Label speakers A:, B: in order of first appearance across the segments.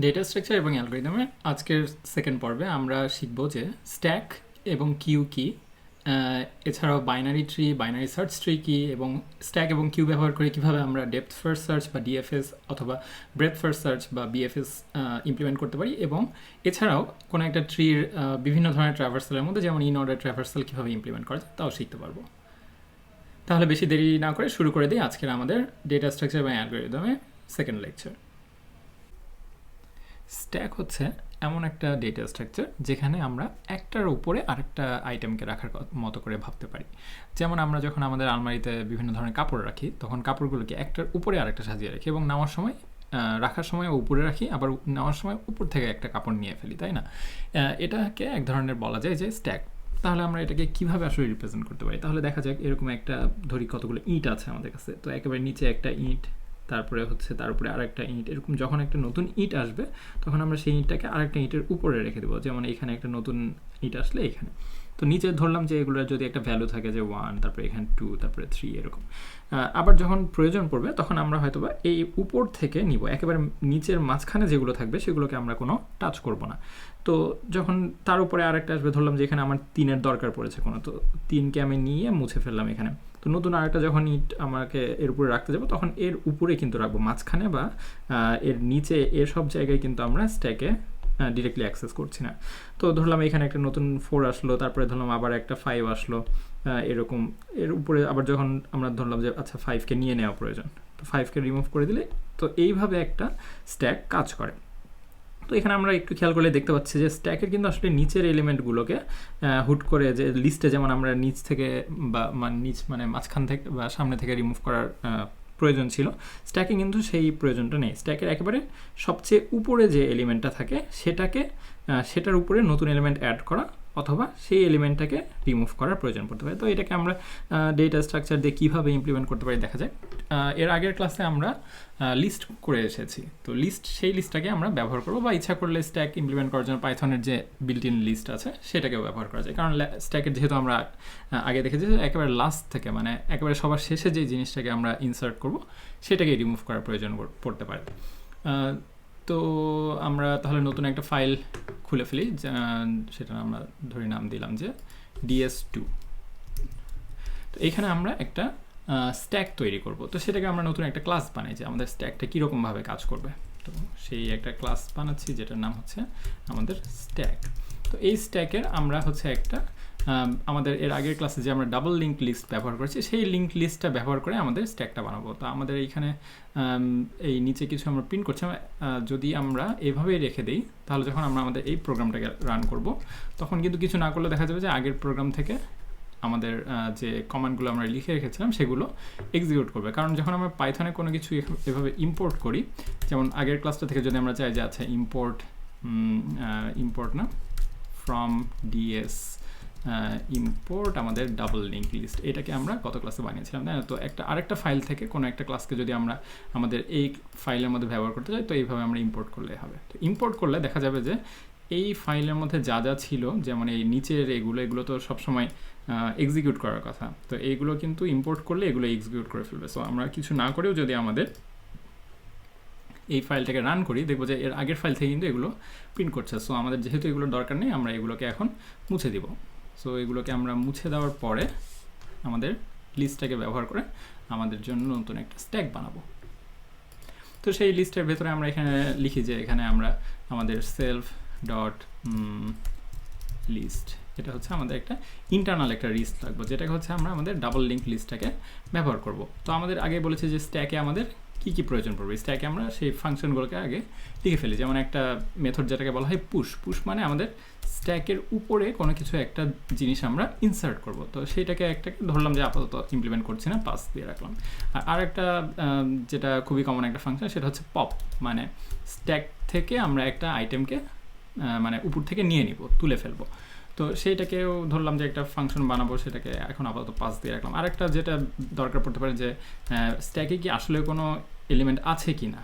A: Data structure এবং অ্যালগরিদমের আজকের সেকেন্ড পর্বে আমরা শিখব যে স্ট্যাক এবং কিউ কি, এছাড়াও binary tree, binary search tree কি, এবং স্ট্যাক এবং কিউ ব্যবহার করে কীভাবে আমরা ডেপথ ফার্স্ট সার্চ বা ডিএফএস অথবা ব্রেথ ফার্স্ট সার্চ বা বিএফএস ইমপ্লিমেন্ট করতে পারি, এবং এছাড়াও কোনো একটা ট্রির বিভিন্ন ধরনের ট্র্যাভার্সালের মধ্যে যেমন ইন অর্ডার ট্র্যাভার্সাল কীভাবে ইমপ্লিমেন্ট করা যায় তাও শিখতে পারবো। তাহলে বেশি দেরি না করে শুরু করে দিই আজকের আমাদের ডেটা স্ট্রাকচার এবং অ্যালগরিদমে সেকেন্ড লেকচার। স্ট্যাক হচ্ছে এমন একটা ডেটা স্ট্রাকচার যেখানে আমরা একটার উপরে আরেকটা আইটেমকে রাখার মতো করে ভাবতে পারি। যেমন আমরা যখন আমাদের আলমারিতে বিভিন্ন ধরনের কাপড় রাখি তখন কাপড়গুলোকে একটার উপরে আরেকটা সাজিয়ে রাখি এবং নেওয়ার সময় রাখার সময় উপরে রাখি, আবার নেওয়ার সময় উপর থেকে একটা কাপড় নিয়ে ফেলি, তাই না? এটাকে এক ধরনের বলা যায় যে স্ট্যাক। তাহলে আমরা এটাকে কিভাবে আসলে রিপ্রেজেন্ট করতে পারি? তাহলে দেখা যাক এরকম একটা ধরি কতগুলো ইট আছে আমাদের কাছে, তো একেবারে নিচে একটা ইট, তারপরে হচ্ছে তার উপরে আরেকটা ইট, এরকম যখন একটা নতুন ইট আসবে তখন আমরা সেই ইটটাকে আরেকটা ইটের উপরে রেখে দেবো। যেমন এখানে একটা নতুন ইট আসলে এখানে, তো নিচে ধরলাম যে এগুলোর যদি একটা ভ্যালু থাকে যে 1, তারপরে এখানে 2, তারপরে 3, এরকম। আবার যখন প্রয়োজন পড়বে তখন আমরা হয়তো বা এই উপর থেকে নিব, একেবারে নিচের মাঝখানে যেগুলো থাকবে সেগুলোকে আমরা কোনো টাচ করব না। তো যখন তার উপরে আরেকটা আসবে, ধরলাম যে এখানে আমার 3-এর দরকার পড়েছে কোনো, তো 3কে আমি নিয়ে মুছে ফেললাম এখানে। তো নতুন আরেকটা যখন ইট আমাকে এর উপরে রাখতে যাবো তখন এর উপরে কিন্তু রাখবো, মাঝখানে বা এর নিচে, এর সব জায়গায় কিন্তু আমরা স্ট্যাকে ডিরেক্টলি অ্যাক্সেস করছি না। তো ধরলাম এখানে একটা নতুন 4 আসলো, তারপরে ধরলাম আবার একটা 5 আসলো, এরকম এর উপরে আবার যখন আমরা ধরলাম যে আচ্ছা 5কে নিয়ে নেওয়া প্রয়োজন, তো 5কে রিমুভ করে দিলে, তো এইভাবে একটা স্ট্যাক কাজ করে। তো এখানে আমরা একটু খেয়াল করলে দেখতে পাচ্ছি যে স্ট্যাকের কিন্তু আসলে নিচের এলিমেন্টগুলোকে হুট করে যে লিস্টে যেমন আমরা নিচ থেকে বা নিচ মানে মাঝখান থেকে বা সামনে থেকে রিমুভ করার প্রয়োজন ছিল, স্ট্যাকে কিন্তু সেই প্রয়োজনটা নেই। স্ট্যাকের একেবারে সবচেয়ে উপরে যে এলিমেন্টটা থাকে সেটার উপরে নতুন এলিমেন্ট অ্যাড করা অথবা সেই এলিমেন্টটাকে রিমুভ করার প্রয়োজন পড়তে পারে। তো এটাকে আমরা ডেটা স্ট্রাকচার দিয়ে কীভাবে ইমপ্লিমেন্ট করতে পারি দেখা যায়। এর আগের ক্লাসে আমরা লিস্ট করে এসেছি, তো সেই লিস্টটাকে আমরা ব্যবহার করবো, বা ইচ্ছা করলে স্ট্যাক ইমপ্লিমেন্ট করার জন্য পাইথনের যে বিল্ট ইন লিস্ট আছে সেটাকেও ব্যবহার করা যায়। কারণ স্ট্যাকের যেহেতু আমরা আগে দেখেছি একেবারে লাস্ট থেকে, মানে একেবারে সবার শেষে যে জিনিসটাকে আমরা ইনসার্ট করব সেটাকে রিমুভ করার প্রয়োজন পড়তে পারে। তো আমরা তাহলে নতুন একটা ফাইল খুলে ফেলি, সেটা আমরা ধরে নাম দিলাম যে ds2। তো এখানে আমরা একটা স্ট্যাক তৈরি করব, তো সেটাকে আমরা নতুন একটা ক্লাস বানাই যে আমাদের স্ট্যাকটা কীরকমভাবে কাজ করবে। তো সেই একটা ক্লাস বানাচ্ছি যেটার নাম হচ্ছে আমাদের স্ট্যাক। তো এই স্ট্যাকের আমরা হচ্ছে একটা আমাদের এর আগের ক্লাসে যে আমরা ডাবল লিঙ্ক লিস্ট ব্যবহার করেছি সেই লিঙ্ক লিস্টটা ব্যবহার করে আমাদের স্ট্যাকটা বানাবো। তো আমাদের এইখানে এই নিচে কিছু আমরা প্রিন্ট করছি, যদি আমরা এভাবেই রেখে দিই তাহলে যখন আমরা আমাদের এই প্রোগ্রামটাকে রান করব তখন কিন্তু কিছু না করলে দেখা যাবে যে আগের প্রোগ্রাম থেকে আমাদের যে কমান্ডগুলো আমরা লিখে রেখেছিলাম সেগুলো এক্সিকিউট করবে। কারণ যখন আমরা পাইথনে কোনো কিছু এভাবে ইম্পোর্ট করি, যেমন আগের ক্লাসটা থেকে যদি আমরা চাই যে আচ্ছা ইম্পোর্ট না ফ্রম ডিএস ইম্পোর্ট আমাদের ডাবল লিঙ্ক লিস্ট, এটাকে আমরা গত ক্লাসে বানিয়েছিলাম, তাই না? তো আরেকটা ফাইল থেকে কোনো একটা ক্লাসকে যদি আমরা আমাদের এই ফাইলের মধ্যে ব্যবহার করতে চাই তো এইভাবে আমরা ইম্পোর্ট করলে হবে। তো ইম্পোর্ট করলে দেখা যাবে যে এই ফাইলের মধ্যে যা যা ছিল, যেমন এই নিচের এগুলো তো সবসময় এক্সিকিউট করার কথা, তো এইগুলো কিন্তু ইম্পোর্ট করলে এগুলো এক্সিকিউট করে ফেলবে। সো আমরা কিছু না করেও যদি আমাদের এই ফাইলটাকে রান করি দেখবো যে এর আগের ফাইল থেকে কিন্তু এগুলো প্রিন্ট করছে। সো আমাদের যেহেতু এগুলোর দরকার নেই আমরা এগুলোকে এখন মুছে দিব। সো এগুলোকে আমরা মুছে দেওয়ার পরে আমাদের লিস্টটাকে ব্যবহার করে আমাদের জন্য নতুন একটা স্ট্যাক বানাবো। তো সেই লিস্টের ভেতরে আমরা এখানে লিখি যে এখানে আমরা আমাদের সেলফ ডট লিস্ট, এটা হচ্ছে আমাদের একটা ইন্টারনাল একটা লিস্ট লাগবে, যেটাকে হচ্ছে আমরা আমাদের ডাবল লিঙ্ক লিস্টটাকে ব্যবহার করব। তো আমাদের আগে বলেছে যে স্ট্যাকে আমাদের কী কী প্রয়োজন পড়বে, স্ট্যাকে আমরা সেই ফাংশনগুলোকে আগে লিখে ফেলি। যেমন একটা মেথড যেটাকে বলা হয় পুশ মানে আমাদের স্ট্যাকের উপরে কোনো কিছু একটা জিনিস আমরা ইনসার্ট করব। তো সেইটাকে ধরলাম যে আপাতত ইমপ্লিমেন্ট করছি না, পাস দিয়ে রাখলাম। আর একটা যেটা খুবই কমন একটা ফাংশন সেটা হচ্ছে পপ, মানে স্ট্যাক থেকে আমরা একটা আইটেমকে মানে উপর থেকে নিয়ে নিব, তুলে ফেলবো। তো সেইটাকেও ধরলাম যে একটা ফাংশন বানাবো, সেটাকে এখন আপাতত পাস দিয়ে রাখলাম। আরেকটা যেটা দরকার পড়তে পারে যে স্ট্যাকে কি আসলে কোনো এলিমেন্ট আছে কি না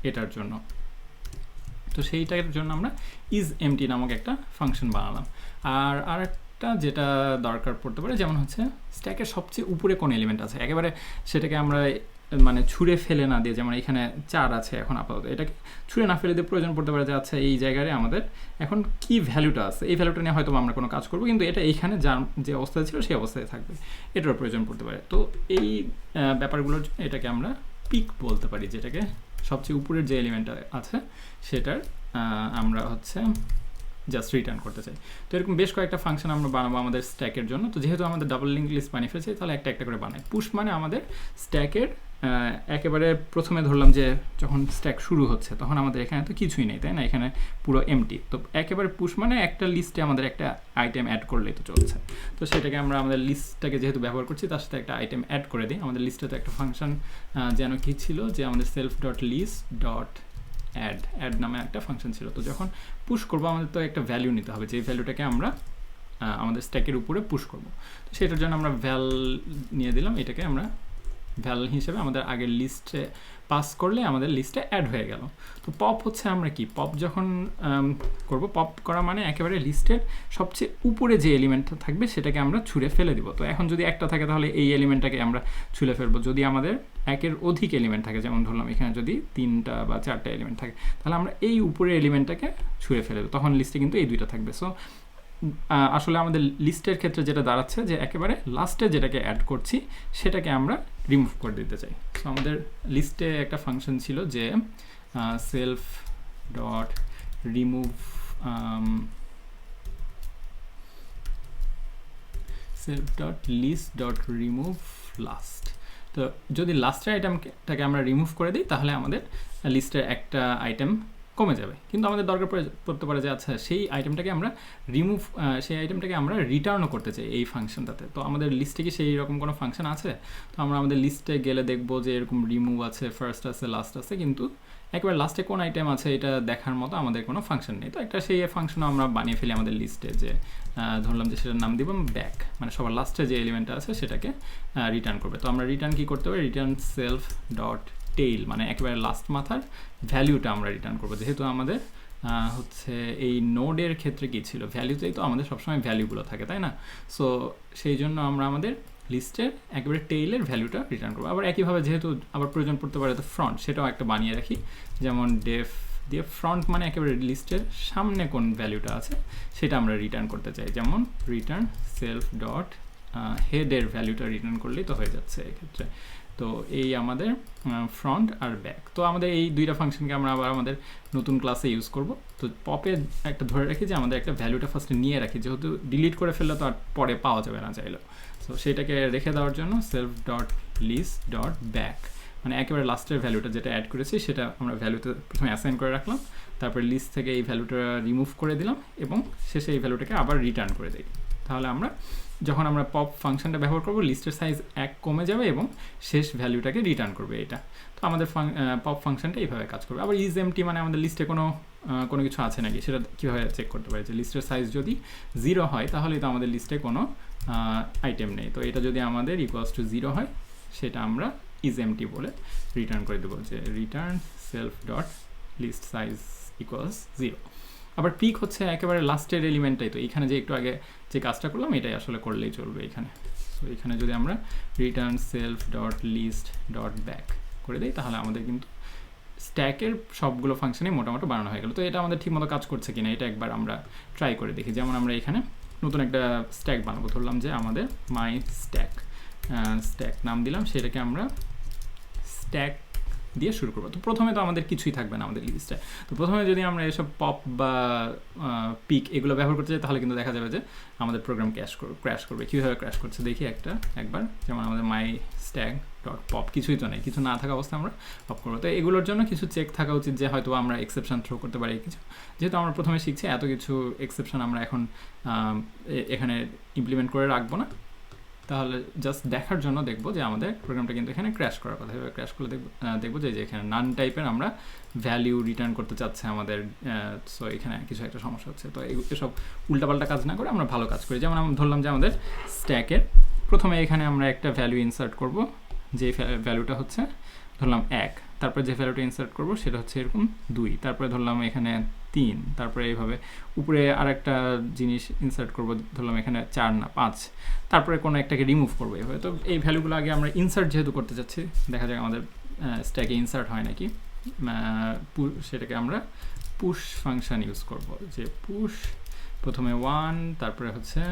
A: এটার জন্য, তো সেইটার জন্য আমরা isEmpty নামক একটা ফাংশন বানালাম। আর আরেকটা যেটা দরকার পড়তে পারে যেমন হচ্ছে স্ট্যাকের সবচেয়ে উপরে কোন এলিমেন্ট আছে, একেবারে সেটাকে আমরা মানে ছুঁড়ে ফেলে না দিয়ে, যেমন এখানে 4 আছে এখন আপাতত, এটাকে ছুঁড়ে না ফেলে দিয়ে প্রয়োজন পড়তে পারে যে আচ্ছা এই জায়গায় আমাদের এখন কি ভ্যালুটা আছে, এই ভ্যালুটা নিয়ে হয়তো আমরা কোনো কাজ করবো, কিন্তু এটা এইখানে যার যে অবস্থায় ছিল সেই অবস্থায় থাকবে, এটারও প্রয়োজন পড়তে পারে। তো এই ব্যাপারগুলোর জন্য এটাকে আমরা পিক বলতে পারি, যেটাকে সবচেয়ে উপরের যে এলিমেন্টটা আছে সেটার আমরা হচ্ছে জাস্ট রিটার্ন করতে চাই। তো এরকম বেশ কয়েকটা ফাংশন আমরা বানাবো আমাদের স্ট্যাকের জন্য। তো যেহেতু আমাদের ডাবল লিঙ্ক লিস্ট বানিয়ে ফেলছি, তাহলে একটা একটা করে বানাই। পুশ মানে আমাদের স্ট্যাকের একেবারে প্রথমে ধরলাম যে যখন স্ট্যাক শুরু হচ্ছে তখন আমাদের এখানে তো কিছুই নেই, তাই না, এখানে পুরো এমটি। তো একেবারে পুশ মানে একটা লিস্টে আমাদের একটা আইটেম অ্যাড করলেই তো চলছে। তো সেটাকে আমরা আমাদের লিস্টটাকে যেহেতু ব্যবহার করছি তার সাথে একটা আইটেম অ্যাড করে দিই। আমাদের লিস্টে তো একটা ফাংশন যেন কি ছিল, যে আমাদের self dot list dot add নামে একটা ফাংশন ছিল। তো যখন পুশ করবো আমাদের তো একটা ভ্যালু নিতে হবে, যে ভ্যালুটাকে আমরা আমাদের স্ট্যাকের উপরে পুশ করবো। তো সেটার জন্য আমরা ভ্যাল নিয়ে দিলাম, এটাকে আমরা ভ্যাল হিসেবে আমাদের আগের লিস্টে পাস করলে আমাদের লিস্টে অ্যাড হয়ে গেল। তো পপ হচ্ছে আমরা কি পপ যখন করব, পপ করা মানে একেবারে লিস্টের সবচেয়ে উপরে যে এলিমেন্টটা থাকবে সেটাকে আমরা ছুঁড়ে ফেলে দিব। তো এখন যদি একটা থাকে তাহলে এই এলিমেন্টটাকে আমরা ছুঁড়ে ফেলবো। যদি আমাদের একের অধিক এলিমেন্ট থাকে, যেমন ধরলাম এখানে যদি 3টা বা 4টা এলিমেন্ট থাকে, তাহলে আমরা এই উপরের এলিমেন্টটাকে ছুঁড়ে ফেলে দেবো, তখন লিস্টে কিন্তু এই 2টা থাকবে। সো আসলে আমাদের লিস্টের ক্ষেত্রে যেটা দাঁড়াচ্ছে যে একেবারে লাস্টে যেটাকে অ্যাড করছি সেটাকে আমরা রিমুভ করে দিতে চাই। সো আমাদের লিস্টে একটা ফাংশন ছিল যে self dot remove self dot list dot remove last. তো যদি লাস্টের আইটেমটাকে আমরা রিমুভ করে দিই তাহলে আমাদের লিস্টের একটা আইটেম কমে যাবে। কিন্তু আমাদের দরকার পড়তে পারে যে আচ্ছা সেই আইটেমটাকে আমরা রিটার্নও করতে চাই এই ফাংশনটাতে। তো আমাদের লিস্টে কি সেই রকম কোনো ফাংশন আছে? তো আমরা আমাদের লিস্টে গেলে দেখবো যে এরকম রিমুভ আছে, ফার্স্ট আছে, লাস্ট আছে, কিন্তু একবার লাস্টে কোন আইটেম আছে এটা দেখার মতো আমাদের কোনো ফাংশন নেই। তো একটা সেই ফাংশনও আমরা বানিয়ে ফেলি আমাদের লিস্টে, যে ধরলাম যে সেটার নাম দিব ব্যাক, মানে সবার লাস্টে যে এলিমেন্টটা আছে সেটাকে রিটার্ন করবে। তো আমরা রিটার্ন কি করতে হবে, রিটার্ন সেলফ ডট টেইল, মানে একেবারে লাস্ট মাথার ভ্যালুটা আমরা রিটার্ন করবো। যেহেতু আমাদের হচ্ছে এই নোডের ক্ষেত্রে কী ছিল, ভ্যালুতেই তো আমাদের সবসময় ভ্যালুগুলো থাকে, তাই না? সো সেই জন্য আমরা আমাদের লিস্টের একেবারে টেইলের ভ্যালুটা রিটার্ন করবো। আবার একইভাবে যেহেতু আবার প্রয়োজন পড়তে পারে তো ফ্রন্ট, সেটাও একটা বানিয়ে রাখি, যেমন ডেফ দিয়ে ফ্রন্ট মানে একেবারে লিস্টের সামনে কোন ভ্যালুটা আছে সেটা আমরা রিটার্ন করতে চাই, যেমন রিটার্ন সেলফ ডট হেডের ভ্যালুটা রিটার্ন করলেই তো হয়ে যাচ্ছে এক্ষেত্রে। তো এই আমাদের ফ্রন্ট আর ব্যাক। তো আমাদের এই 2টা ফাংশনকে আমরা আবার আমাদের নতুন ক্লাসে ইউজ করব। তো পপে একটা ধরে রাখি যে আমাদের একটা ভ্যালুটা ফার্স্টে নিয়ে রাখি, যেহেতু ডিলিট করে ফেললে তো আর পরে পাওয়া যাবে না চাইলেও। তো সেটাকে রেখে দেওয়ার জন্য self dot list dot back, মানে একেবারে লাস্টের ভ্যালুটা যেটা অ্যাড করেছি সেটা আমরা ভ্যালুতে প্রথমে অ্যাসাইন করে রাখলাম, তারপরে লিস্ট থেকে এই ভ্যালুটা রিমুভ করে দিলাম এবং শেষে এই ভ্যালুটাকে আবার রিটার্ন করে দিই। তাহলে আমরা যখন আমরা পপ ফাংশনটা ব্যবহার করব লিস্টের সাইজ 1 কমে যাবে এবং শেষ ভ্যালুটাকে রিটার্ন করবে এটা। তো আমাদের পপ ফাংশনটা এইভাবে কাজ করবে। আবার ইজ এমটি মানে আমাদের লিস্টে কোনো কিছু আছে নাকি সেটা কীভাবে চেক করতে পারি, যে লিস্টের সাইজ যদি 0 হয় তাহলে তো আমাদের লিস্টে কোনো আইটেম নেই। তো এটা যদি আমাদের ইকুয়ালস টু 0 হয় সেটা আমরা ইজ এমটি বলে রিটার্ন করে দেবো, যে return self dot list size equals 0। আবার পিক হচ্ছে একেবারে লাস্টের এলিমেন্টটাই, তো এখানে যে একটু আগে যে কাজটা করলাম এটাই আসলে করলেই চলবে এখানে। সো এখানে যদি আমরা return self dot list dot back করে দিই তাহলে আমাদের কিন্তু স্ট্যাকের সবগুলো ফাংশনই মোটামুটি বানানো হয়ে গেল। তো এটা আমাদের ঠিকমতো কাজ করছে কিনা এটা একবার আমরা ট্রাই করে দেখি। যেমন আমরা এখানে নতুন একটা স্ট্যাক বানাবো, ধরলাম যে আমাদের মাই স্ট্যাক নাম দিলাম, সেটাকে আমরা স্ট্যাক দিয়ে শুরু করবো। তো প্রথমে তো আমাদের কিছুই থাকবে না আমাদের লিস্টে। তো প্রথমে যদি আমরা এসব পপ বা পিক এগুলো ব্যবহার করতে চাই তাহলে কিন্তু দেখা যাবে যে আমাদের প্রোগ্রাম ক্র্যাশ করবে। কীভাবে ক্র্যাশ করছে দেখি একবার, যেমন আমাদের মাই স্ট্যাক ডট পপ কিছুই তো নেই, কিছু না থাকা অবস্থায় আমরা পপ করবো। তো এগুলোর জন্য কিছু চেক থাকা উচিত, যে হয়তো আমরা এক্সেপশন থ্রো করতে পারি কিছু। যেহেতু আমরা প্রথমে শিখছি এত কিছু এক্সেপশন আমরা এখন এখানে ইমপ্লিমেন্ট করে রাখবো না, তাহলে জাস্ট দেখার জন্য দেখবো যে আমাদের প্রোগ্রামটা কিন্তু এখানে ক্র্যাশ করার কথা। এভাবে ক্র্যাশ করলে দেখবো যে এখানে নান টাইপের আমরা ভ্যালিউ রিটার্ন করতে চাচ্ছে আমাদের। সো এখানে কিছু একটা সমস্যা হচ্ছে। তো এসব উল্টাপাল্টা কাজ না করে আমরা ভালো কাজ করি। যেমন আমরা ধরলাম যে আমাদের স্ট্যাকের প্রথমে এখানে আমরা একটা ভ্যালু ইনসার্ট করব, যে ভ্যালুটা হচ্ছে ধরলাম 1, তারপরে যে ভ্যালুটা ইনসার্ট করব সেটা হচ্ছে এরকম 2, তারপরে ধরলাম এখানে 3, তারপরে এইভাবে উপরে আরেকটা জিনিস ইনসার্ট করব, ধরলাম এখানে 4 না 5, তারপরে কোনো একটাকে রিমুভ করবো এইভাবে। তো এই ভ্যালুগুলো আগে আমরা ইনসার্ট যেহেতু করতে চাচ্ছি, দেখা যাক আমাদের স্ট্যাকে ইনসার্ট হয় নাকি। সেটাকে আমরা পুশ ফাংশন ইউজ করব, যে পুশ প্রথমে 1, তারপরে হচ্ছে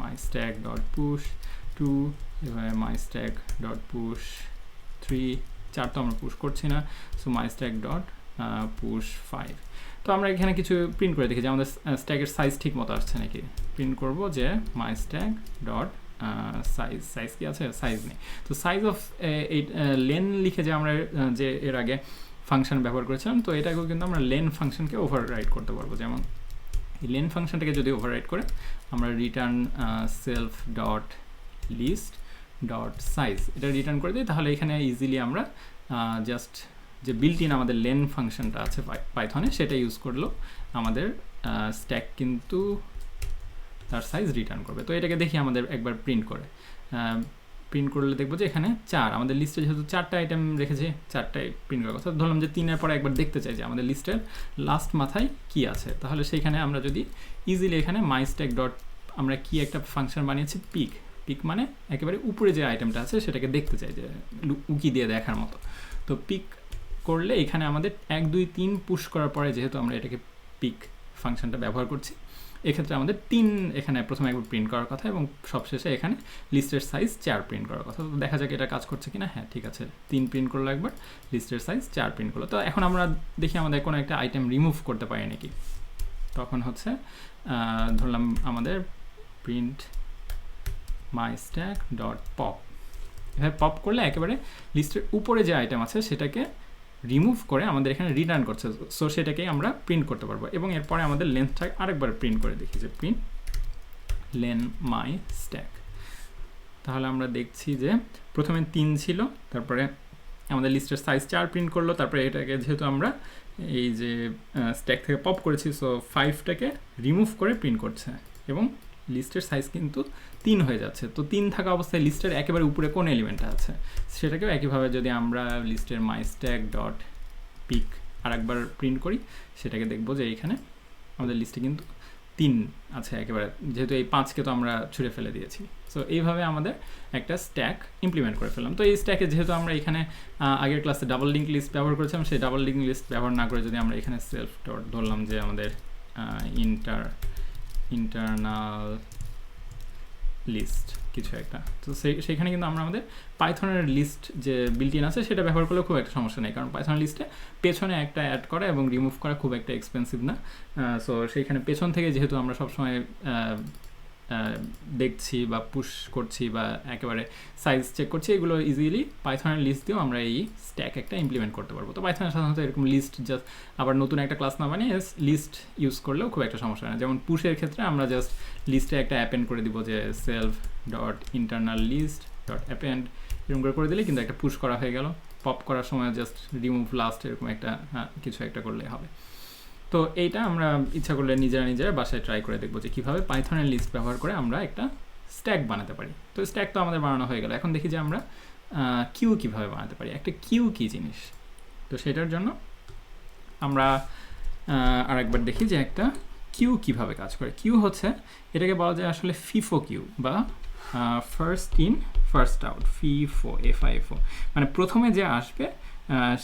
A: মাই স্ট্যাক ডট পুশ 2, এভাবে মাই স্ট্যাক ডট পুশ 3, 4 তো আমরা পুশ করছি না, so my stack dot push 5। তো আমরা এখানে কিছু প্রিন্ট করে দেখি যে আমাদের স্ট্যাকের সাইজ ঠিক মতো আসছে নাকি। প্রিন্ট করব যে মাই স্ট্যাক ডট সাইজ কি আছে, সাইজ নেই। তো সাইজ অফ এই লেন লিখে যে আমরা যে এর আগে ফাংশন ব্যবহার করেছিলাম, তো এটাকেও কিন্তু আমরা লেন ফাংশনকে ওভাররাইড করতে পারবো। যেমন এই লেন ফাংশনটাকে যদি ওভাররাইড করে আমরা return self dot list dot size এটা রিটার্ন করে দিই, তাহলে এখানে ইজিলি আমরা জাস্ট যে বিল্ট ইন আমাদের লেন ফাংশনটা আছে পাইথনে সেটা ইউজ করলেও আমাদের স্ট্যাক কিন্তু তার সাইজ রিটার্ন করবে। তো এটাকে দেখি আমাদের একবার প্রিন্ট করে, প্রিন্ট করলে দেখবো যে এখানে 4, আমাদের লিস্টে যেহেতু 4টা আইটেম রেখেছে, 4টাই প্রিন্ট করার কথা। ধরলাম যে 3-এর পরে একবার দেখতে চাই যে আমাদের লিস্টের লাস্ট মাথায় কি আছে, তাহলে সেইখানে আমরা যদি ইজিলি এখানে মাই স্ট্যাক ডট আমরা কি একটা ফাংশন বানিয়েছি পিক, পিক মানে একেবারে উপরে যে আইটেমটা আছে সেটাকে দেখতে চাই, যে উকি দিয়ে দেখার মতো। তো পিক করলে এখানে আমাদের 1 2 3 পুশ করার পরে যেহেতু আমরা এটাকে পিক ফাংশনটা ব্যবহার করছি, এক্ষেত্রে আমাদের 3 এখানে প্রথমে একবার প্রিন্ট করার কথা এবং সবশেষে এখানে লিস্টের সাইজ 4 প্রিন্ট করার কথা। তো দেখা যাক এটা কাজ করছে কিনা। হ্যাঁ ঠিক আছে, 3 প্রিন্ট করলো একবার, লিস্টের সাইজ 4 প্রিন্ট করলো। তো এখন আমরা দেখি আমাদের কোনো একটা আইটেম রিমুভ করতে পারি নাকি। তখন হচ্ছে ধরলাম আমাদের প্রিন্ট মাই স্ট্যাক ডট পপ, এভাবে পপ করলে একেবারে লিস্টের উপরে যে আইটেম আছে সেটাকে রিমুভ করে আমাদের এখানে রিটার্ন করছে, সো সেটাকেই আমরা প্রিন্ট করতে পারবো। এবং এরপরে আমাদের লেন্থটা আরেকবার প্রিন্ট করে দেখি যে প্রিন্ট লেন মাই স্ট্যাক, তাহলে আমরা দেখছি যে প্রথমে 3 ছিল, তারপরে আমাদের লিস্টের সাইজ 4 প্রিন্ট করলো, তারপরে এটাকে যেহেতু আমরা এই যে স্ট্যাক থেকে পপ করেছি, সো 5টাকে রিমুভ করে প্রিন্ট করছে এবং লিস্টের সাইজ কিন্তু 3 হয়ে যাচ্ছে। তো 3 থাকা অবস্থায় লিস্টের একেবারে উপরে কোন এলিমেন্টটা আছে সেটাকেও একইভাবে যদি আমরা লিস্টের মাই স্ট্যাক ডট পিক আরেকবার প্রিন্ট করি, সেটাকে দেখবো যে এইখানে আমাদের লিস্টে কিন্তু 3 আছে একেবারে, যেহেতু এই 5কে তো আমরা ছুঁড়ে ফেলে দিয়েছি। সো এইভাবে আমাদের একটা স্ট্যাক ইমপ্লিমেন্ট করে ফেললাম। তো এই স্ট্যাকে যেহেতু আমরা এখানে আগের ক্লাসে ডাবল লিঙ্ক লিস্ট ব্যবহার করেছিলাম, সেই ডাবল লিঙ্ক লিস্ট ব্যবহার না করে যদি আমরা এখানে সেলফ ডট ধরলাম যে আমাদের ইন্টারনাল লিস্ট কিছু একটা, তো সেইখানে কিন্তু আমরা আমাদের পাইথনের লিস্ট যে বিল্ট ইন আছে সেটা ব্যবহার করলে খুব একটা সমস্যা নেই, কারণ পাইথন লিস্টে পেছনে একটা অ্যাড করা এবং রিমুভ করা খুব একটা এক্সপেন্সিভ না। সো সেইখানে পেছন থেকে যেহেতু আমরা সবসময় দেখছি বা পুশ করছি বা একেবারে সাইজ চেক করছি, এগুলো ইজিলি পাইথনের লিস্ট দিয়েও আমরা এই স্ট্যাক একটা ইমপ্লিমেন্ট করতে পারবো। তো পাইথনের সাধারণত এরকম লিস্ট জাস্ট আবার নতুন একটা ক্লাস না বানিয়ে লিস্ট ইউজ করলেও খুব একটা সমস্যা না। যেমন পুশের ক্ষেত্রে আমরা জাস্ট লিস্টে একটা অ্যাপেন্ড করে দিব যে self dot internal list dot append, এরকম করে দিলে কিন্তু একটা পুশ করা হয়ে গেল। পপ করার সময় জাস্ট রিমুভ লাস্ট এরকম একটা কিছু একটা করলে হবে। তো এইটা আমরা ইচ্ছা করলে নিজেরা বাসায় ট্রাই করে দেখবো যে কীভাবে পাইথনের লিস্ট ব্যবহার করে আমরা একটা স্ট্যাক বানাতে পারি। তো স্ট্যাক তো আমাদের বানানো হয়ে গেল, এখন দেখি যে আমরা কিউ কীভাবে বানাতে পারি। একটা কিউ কী জিনিস, তো সেটার জন্য আমরা আরেকবার দেখি যে একটা কিউ কীভাবে কাজ করে। কিউ হচ্ছে, এটাকে বলা যায় আসলে ফিফো কিউ বা first in first out, FIFO FIFO, মানে প্রথমে যে আসবে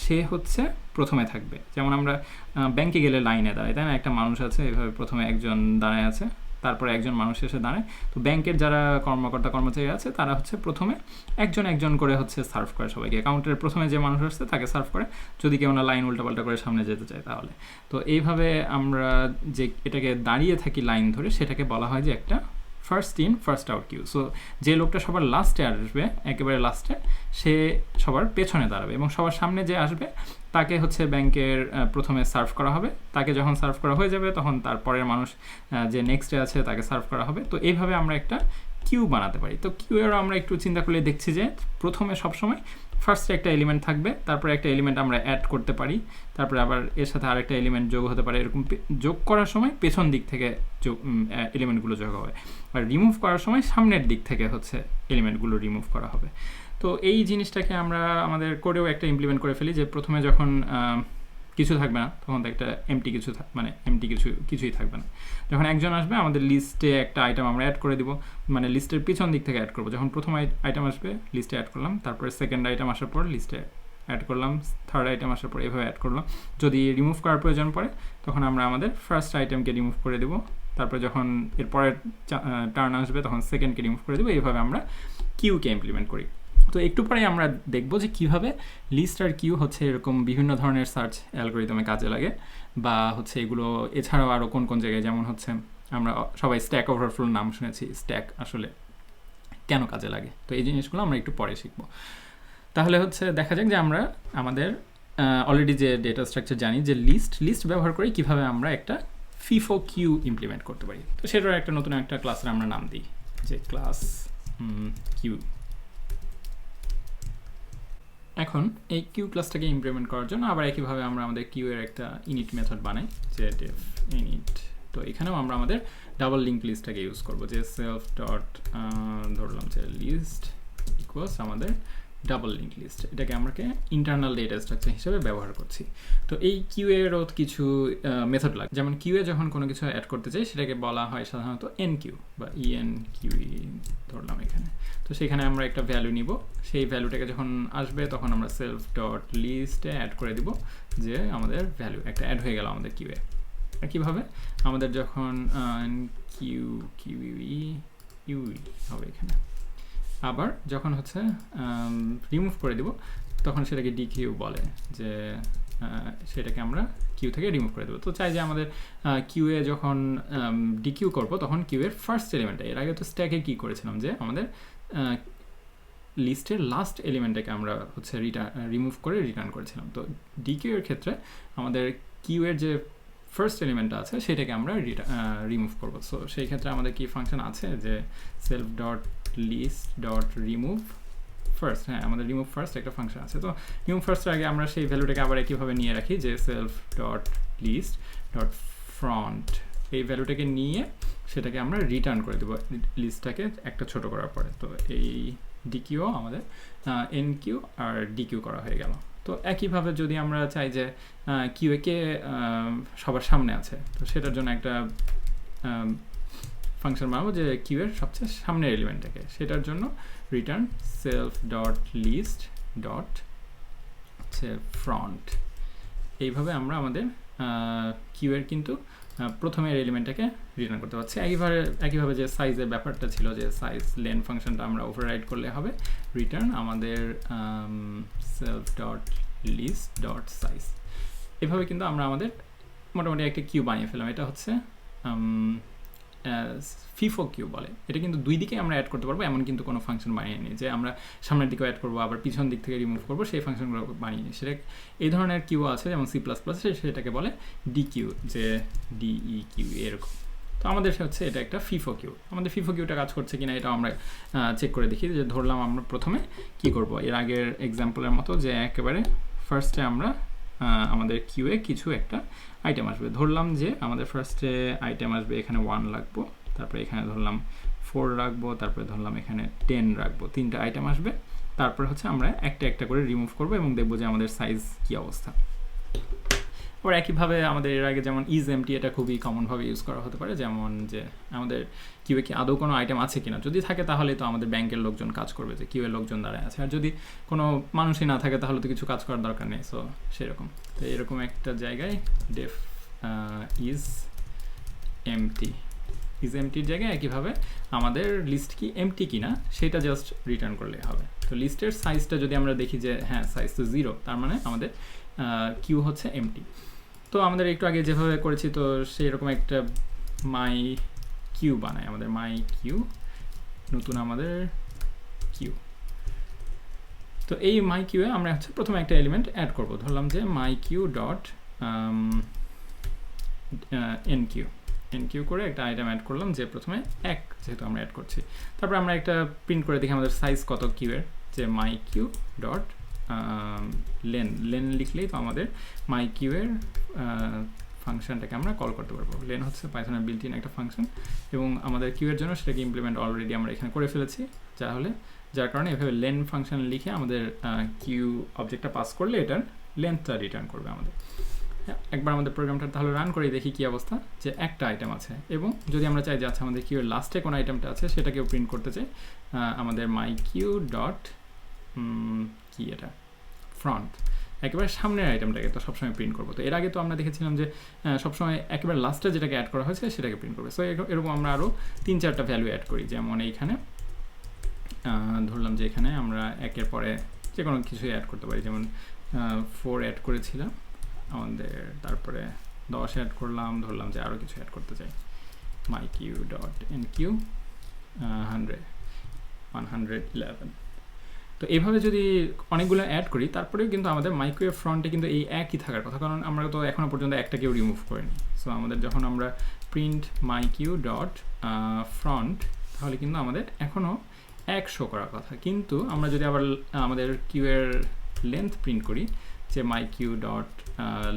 A: সে হচ্ছে প্রথমে থাকবে। যেমন আমরা ব্যাংকে গেলে লাইনে দাঁড়াই, তাই না? একটা মানুষ আছে, এভাবে প্রথমে একজন দাঁড়ায় আছে, তারপরে একজন মানুষ এসে দাঁড়ায়। তো ব্যাংকের যারা কর্মকর্তা কর্মচারী আছে তারা হচ্ছে প্রথমে একজন করে হচ্ছে সার্ভ করে সবাইকে। কাউন্টারের প্রথমে যে মানুষ আসছে তাকে সার্ভ করে, যদি কেউ না লাইন উল্টাপাল্টা করে সামনে যেতে চায় তাহলে। তো এইভাবে আমরা যে এটাকে দাঁড়িয়ে থাকি লাইন ধরে, সেটাকে বলা হয় যে একটা first in first out queue. So যে লোকটা সবার লাস্টে আসবে, একেবারে লাস্টে, সে সবার পেছনে দাঁড়াবে এবং সবার সামনে যে আসবে তাকে হচ্ছে ব্যাংকের প্রথমে সার্ভ করা হবে। তাকে যখন সার্ভ করা হয়ে যাবে তখন তারপরের মানুষ যে নেক্সটে আছে তাকে সার্ভ করা হবে। তো এইভাবে আমরা একটা কিউ বানাতে পারি। তো কিউয়েরও আমরা একটু চিন্তা করলে দেখছি যে প্রথমে সবসময় ফার্স্টে একটা এলিমেন্ট থাকবে, তারপরে একটা এলিমেন্ট আমরা অ্যাড করতে পারি, তারপরে আবার এর সাথে আরেকটা এলিমেন্ট যোগ হতে পারে। এরকম যোগ করার সময় পেছন দিক থেকে এলিমেন্টগুলো যোগ হবে, আর রিমুভ করার সময় সামনের দিক থেকে হচ্ছে এলিমেন্টগুলো রিমুভ করা হবে। তো এই জিনিসটাকে আমরা আমাদের কোডেও একটা ইমপ্লিমেন্ট করে ফেলি, যে প্রথমে যখন কিছু থাকবে না তখন তো একটা এমটি কিছু মানে এমটি কিছুই থাকবে না। যখন একজন আসবে আমাদের লিস্টে একটা আইটেম আমরা অ্যাড করে দিব, মানে লিস্টের পিছন দিক থেকে অ্যাড করবো। যখন প্রথম আইটেম আসবে লিস্টে অ্যাড করলাম, তারপরে সেকেন্ড আইটেম আসার পর লিস্টে অ্যাড করলাম, থার্ড আইটেম আসার পর এভাবে অ্যাড করলাম। যদি রিমুভ করার প্রয়োজন পড়ে তখন আমরা আমাদের ফার্স্ট আইটেমকে রিমুভ করে দেবো, তারপরে যখন এরপরের টার্ন আসবে তখন সেকেন্ডকে রিমুভ করে দেবো। এইভাবে আমরা কিউকে ইমপ্লিমেন্ট করি। তো একটু পরে আমরা দেখবো যে কীভাবে লিস্ট আর কিউ হচ্ছে এরকম বিভিন্ন ধরনের সার্চ অ্যালগোরিদমে কাজে লাগে, বা হচ্ছে এগুলো এছাড়াও আরও কোন কোন জায়গায়, যেমন হচ্ছে আমরা সবাই স্ট্যাক ওভারফ্লোর নাম শুনেছি, স্ট্যাক আসলে কেন কাজে লাগে। তো এই জিনিসগুলো আমরা একটু পরে শিখবো। তাহলে হচ্ছে দেখা যাক যে আমরা আমাদের অলরেডি যে ডেটা স্ট্রাকচার জানি, যে লিস্ট ব্যবহার করে কীভাবে আমরা একটা ফিফো কিউ ইমপ্লিমেন্ট করতে পারি। তো সেটার একটা নতুন একটা ক্লাসের আমরা নাম দিই, যে ক্লাস কিউ। এখন এই কিউ ক্লাসটাকে ইমপ্লিমেন্ট করার জন্য আবার একইভাবে আমরা আমাদের কিউ এর একটা ইনিট মেথড বানাই, যে ডেফ ইনিট। তো এখানেও আমরা আমাদের ডাবল লিঙ্ক লিস্টটাকে ইউজ করবো, যে সেলফ ডট ধরলাম যে লিস্ট ইকুয়ালস আমাদের ডাবল লিঙ্ক লিস্ট। এটাকে আমরা ইন্টারনাল ডেটা স্ট্রাকচার হিসেবে ব্যবহার করছি। তো এই কিউ এরও কিছু মেথড লাগে, যেমন কিউ এ যখন কোনো কিছু অ্যাড করতে চাই সেটাকে বলা হয় সাধারণত এন কিউ বা ইএন কিউ ধরলাম এখানে। তো সেখানে আমরা একটা ভ্যালু নিব, সেই ভ্যালুটাকে যখন আসবে তখন আমরা সেলফ ডট লিস্টে অ্যাড করে দিব, যে আমাদের ভ্যালু একটা অ্যাড হয়ে গেল আমাদের কিউ এ। কীভাবে আমাদের যখন কিউ কিউ হবে এখানে, আবার যখন হচ্ছে রিমুভ করে দিব তখন সেটাকে ডিকিউ বলে, যে সেটাকে আমরা কিউ থেকে রিমুভ করে দেবো। তো চাই যে আমাদের কিউ এ যখন ডিকিউ করবো তখন কিউ এর ফার্স্ট এলিমেন্টটা, এর আগে তো স্ট্যাকে কী করেছিলাম যে আমাদের লিস্টের লাস্ট এলিমেন্টটাকে আমরা হচ্ছে রিমুভ করে রিটার্ন করেছিলাম। তো ডিকিউ এর ক্ষেত্রে আমাদের কিউ এর যে ফার্স্ট এলিমেন্টটা আছে সেটাকে আমরা রিমুভ করবো। সো সেই ক্ষেত্রে আমাদের কি ফাংশন আছে, যে self dot list dot remove first. হ্যাঁ, আমাদের রিমুভ ফার্স্ট একটা ফাংশন আছে। তো রিমুভ ফার্স্টের আগে আমরা সেই ভ্যালুটাকে আবার একইভাবে নিয়ে রাখি, যে self dot list dot front. এই ভ্যালুটাকে নিয়ে সেটাকে আমরা রিটার্ন করে দেবো লিস্টটাকে একটা ছোট করার পরে। তো এই ডিকিউ আমাদের এন কিউ আর ডিকিউ করা হয়ে গেল। তো একইভাবে যদি আমরা চাই যে কিউ এ কে সবার সামনে আছে, তো সেটার জন্য একটা ফাংশন বানাবো, যে কিউ এর সবচেয়ে সামনের এলিমেন্টটাকে, সেটার জন্য return self dot list dot front. এইভাবে আমরা আমাদের কিউ এর কিন্তু প্রথমের এলিমেন্টটাকে রিটার্ন করতে পারছি। একইভাবে যে সাইজের ব্যাপারটা ছিল, যে সাইজ লেন ফাংশনটা আমরা ওভাররাইড করলে হবে রিটার্ন আমাদের self dot list dot size. এভাবে কিন্তু আমরা আমাদের মোটামুটি একটা কিউ বানিয়ে ফেলাম। এটা হচ্ছে ফিফো কিউ বলে। এটা কিন্তু দুই দিকে আমরা অ্যাড করতে পারবো, এমন কিন্তু কোনো ফাংশন বানিয়ে নিই যে আমরা সামনের দিকেও অ্যাড করবো আবার পিছন দিক থেকে রিমুভ করবো, সেই ফাংশনগুলো বানিয়ে নিই। সেটা এই ধরনের কিউ আছে, যেমন সি প্লাস প্লাস, সেটাকে বলে ডি কিউ, যে ডিই কিউ এরকম। তো আমাদের হচ্ছে এটা একটা ফিফো কিউ। আমাদের ফিফো কিউটা কাজ করছে কিনা এটা আমরা চেক করে দেখি। যে ধরলাম আমরা প্রথমে কি করব, এর আগের এক্সাম্পলের মতো, যে একেবারে ফার্স্টে আমরা আমাদের কিউয়ে কিছু একটা আইটেম আসবে। ধরলাম যে আমাদের ফার্স্টে আইটেম আসবে এখানে 1 রাখবো, তারপরে এখানে ধরলাম 4 রাখবো, তারপরে ধরলাম এখানে 10 রাখবো। 3টা আইটেম আসবে, তারপরে হচ্ছে আমরা একটা একটা করে রিমুভ করবো এবং দেখবো যে আমাদের সাইজ কী অবস্থা। আবার একইভাবে আমাদের এর আগে যেমন ইজ এমটি, এটা খুবই কমনভাবে ইউজ করা হতে পারে, যেমন যে আমাদের কিউয়ে কি আদৌ কোনো আইটেম আছে কিনা, যদি থাকে তাহলে তো আমাদের ব্যাংকের লোকজন কাজ করবে, যে কিউয়ের লোকজন দাঁড়ায় আছে। আর যদি কোনো মানুষই না থাকে তাহলে তো কিছু কাজ করার দরকার নেই। সো সেরকম, তো এরকম একটা জায়গায় ডেফ ইজ এমটির জায়গায় একইভাবে আমাদের লিস্ট কি এমটি কিনা সেটা জাস্ট রিটার্ন করলে হবে। তো লিস্টের সাইজটা যদি আমরা দেখি যে হ্যাঁ সাইজ তো 0, তার মানে আমাদের কিউ হচ্ছে এমটি। তো আমাদের একটু আগে যেভাবে করেছি, তো সেই রকম একটা মাই কিউ বানাই, আমাদের মাই কিউ, নতুন আমাদের কিউ। তো এই মাই কিউয়ে আমরা হচ্ছে প্রথমে একটা এলিমেন্ট অ্যাড করব। ধরলাম যে মাই কিউ ডট এন কিউ করে একটা আইটেম অ্যাড করলাম, যে প্রথমে 1 যেহেতু আমরা অ্যাড করছি। তারপর আমরা একটা প্রিন্ট করে দেখি আমাদের সাইজ কত কিউয়ের, যে মাই কিউ ডট লেন লিখলেই তো আমাদের মাই কিউয়ের ফাংশনটাকে আমরা কল করতে পারবো। লেন হচ্ছে পাইথনের বিল্ট ইন একটা ফাংশন এবং আমাদের কিউ এর জন্য সেটাকে ইমপ্লিমেন্ট অলরেডি আমরা এখানে করে ফেলেছি, যার কারণে এভাবে লেন ফাংশন লিখে আমাদের কিউ অবজেক্টটা পাস করলে এটার লেন্থটা রিটার্ন করবে আমাদের। একবার আমাদের প্রোগ্রামটা তাহলে রান করে দেখি কি অবস্থা, যে একটা আইটেম আছে এবং যদি আমরা চাই যে আচ্ছা আমাদের কিউ এর লাস্টে কোন আইটেমটা আছে সেটাকেও প্রিন্ট করতে চাই, আমাদের মাই কিউ ডট কি এটা ফ্রন্ট একেবারে সামনের আইটেমটাকে তো সবসময় প্রিন্ট করবো। তো এর আগে তো আমরা দেখেছিলাম যে সবসময় একেবারে লাস্টে যেটাকে অ্যাড করা হয়েছে সেটাকে প্রিন্ট করবে। সো এরকম আমরা আরও 3-4টা ভ্যালু অ্যাড করি, যেমন এইখানে ধরলাম যে এখানে আমরা একের পরে যে কোনো কিছুই অ্যাড করতে পারি, যেমন 4 অ্যাড করেছিলাম আমাদের, তারপরে 10 অ্যাড করলাম, ধরলাম যে আরও কিছু অ্যাড করতে চাই, মাই কিউ ডট এন কিউ 111। তো এইভাবে যদি অনেকগুলো অ্যাড করি তারপরেও কিন্তু আমাদের মাইকিউর ফ্রন্টে কিন্তু এই একই থাকার কথা, কারণ আমরা তো এখনও পর্যন্ত একটাকেও রিমুভ করিনি। সো আমাদের যখন আমরা প্রিন্ট মাইকিউ ডট ফ্রন্ট তাহলে কিন্তু আমাদের এখনও 1 শো করার কথা, কিন্তু আমরা যদি আবার আমাদের কিউ এর লেন্থ প্রিন্ট করি, যে মাইকিউ ডট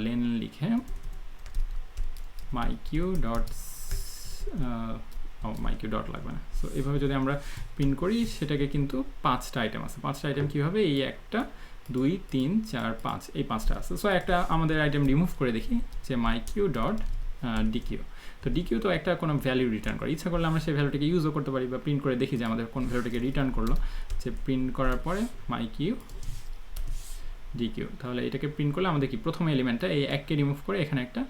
A: লেন লিখে মাইকিউ ডট মাইকিউ ডট লাগবে না। সো এইভাবে যদি আমরা প্রিন্ট করি সেটাকে কিন্তু 5টা আইটেম আছে। 5টা আইটেম কীভাবে, এই 1 2 3 4 5 এই 5টা আছে। সো একটা আমাদের আইটেম রিমুভ করে দেখি, যে মাইকিউ ডট ডিকিউ। তো ডিকিউ তো একটা কোনো ভ্যালু রিটার্ন করে, ইচ্ছা করলে আমরা সেই ভ্যালুটাকে ইউজও করতে পারি বা প্রিন্ট করে দেখি যে আমাদের কোন ভ্যালুটাকে রিটার্ন করলো। যে প্রিন্ট করার পরে মাইকিউ ডিকিউ, তাহলে এটাকে প্রিন্ট করলে আমাদের কি প্রথম এলিমেন্টটা এই 1কে রিমুভ করে এখানে একটা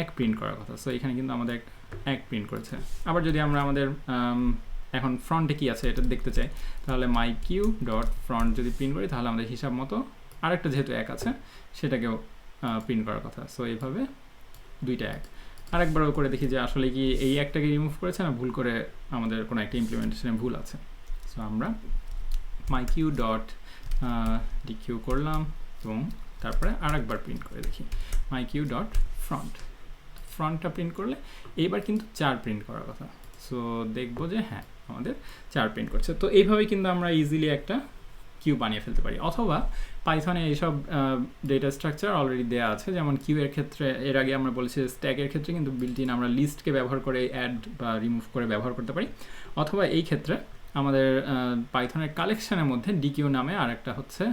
A: 1 প্রিন্ট করার কথা। সো এখানে কিন্তু আমাদের 1 প্রিন্ট করেছে। আবার যদি আমরা আমাদের এখন ফ্রন্টে কি আছে এটা দেখতে চাই, তাহলে মাই কিউ ডট ফ্রন্ট যদি প্রিন্ট করি তাহলে আমাদের হিসাব মতো আরেকটা যেহেতু 1 আছে সেটাকেও প্রিন্ট করার কথা। সো এইভাবে 2টা 1। আরেকবারও করে দেখি যে আসলে কি এই একটাকে রিমুভ করেছে না ভুল করে আমাদের কোনো একটা ইমপ্লিমেন্টেশনে ভুল আছে। সো আমরা মাই কিউ ডট ডিকিউ করলাম এবং তারপরে আরেকবার প্রিন্ট করে দেখি মাই কিউ ডট ফ্রন্টটা প্রিন্ট করলে এইবার কিন্তু 4 প্রিন্ট করার কথা। সো দেখবো যে হ্যাঁ আমাদের 4 প্রিন্ট করছে। তো এইভাবেই কিন্তু আমরা ইজিলি একটা কিউ বানিয়ে ফেলতে পারি, অথবা পাইথনে এইসব ডেটা স্ট্রাকচার অলরেডি দেওয়া আছে, যেমন কিউ এর ক্ষেত্রে এর আগে আমরা বলেছি স্ট্যাকের ক্ষেত্রে কিন্তু বিল্ট ইন আমরা লিস্টকে ব্যবহার করে অ্যাড বা রিমুভ করে ব্যবহার করতে পারি, অথবা এই ক্ষেত্রে আমাদের পাইথনের কালেকশনের মধ্যে ডিকিউ নামে আর একটা হচ্ছে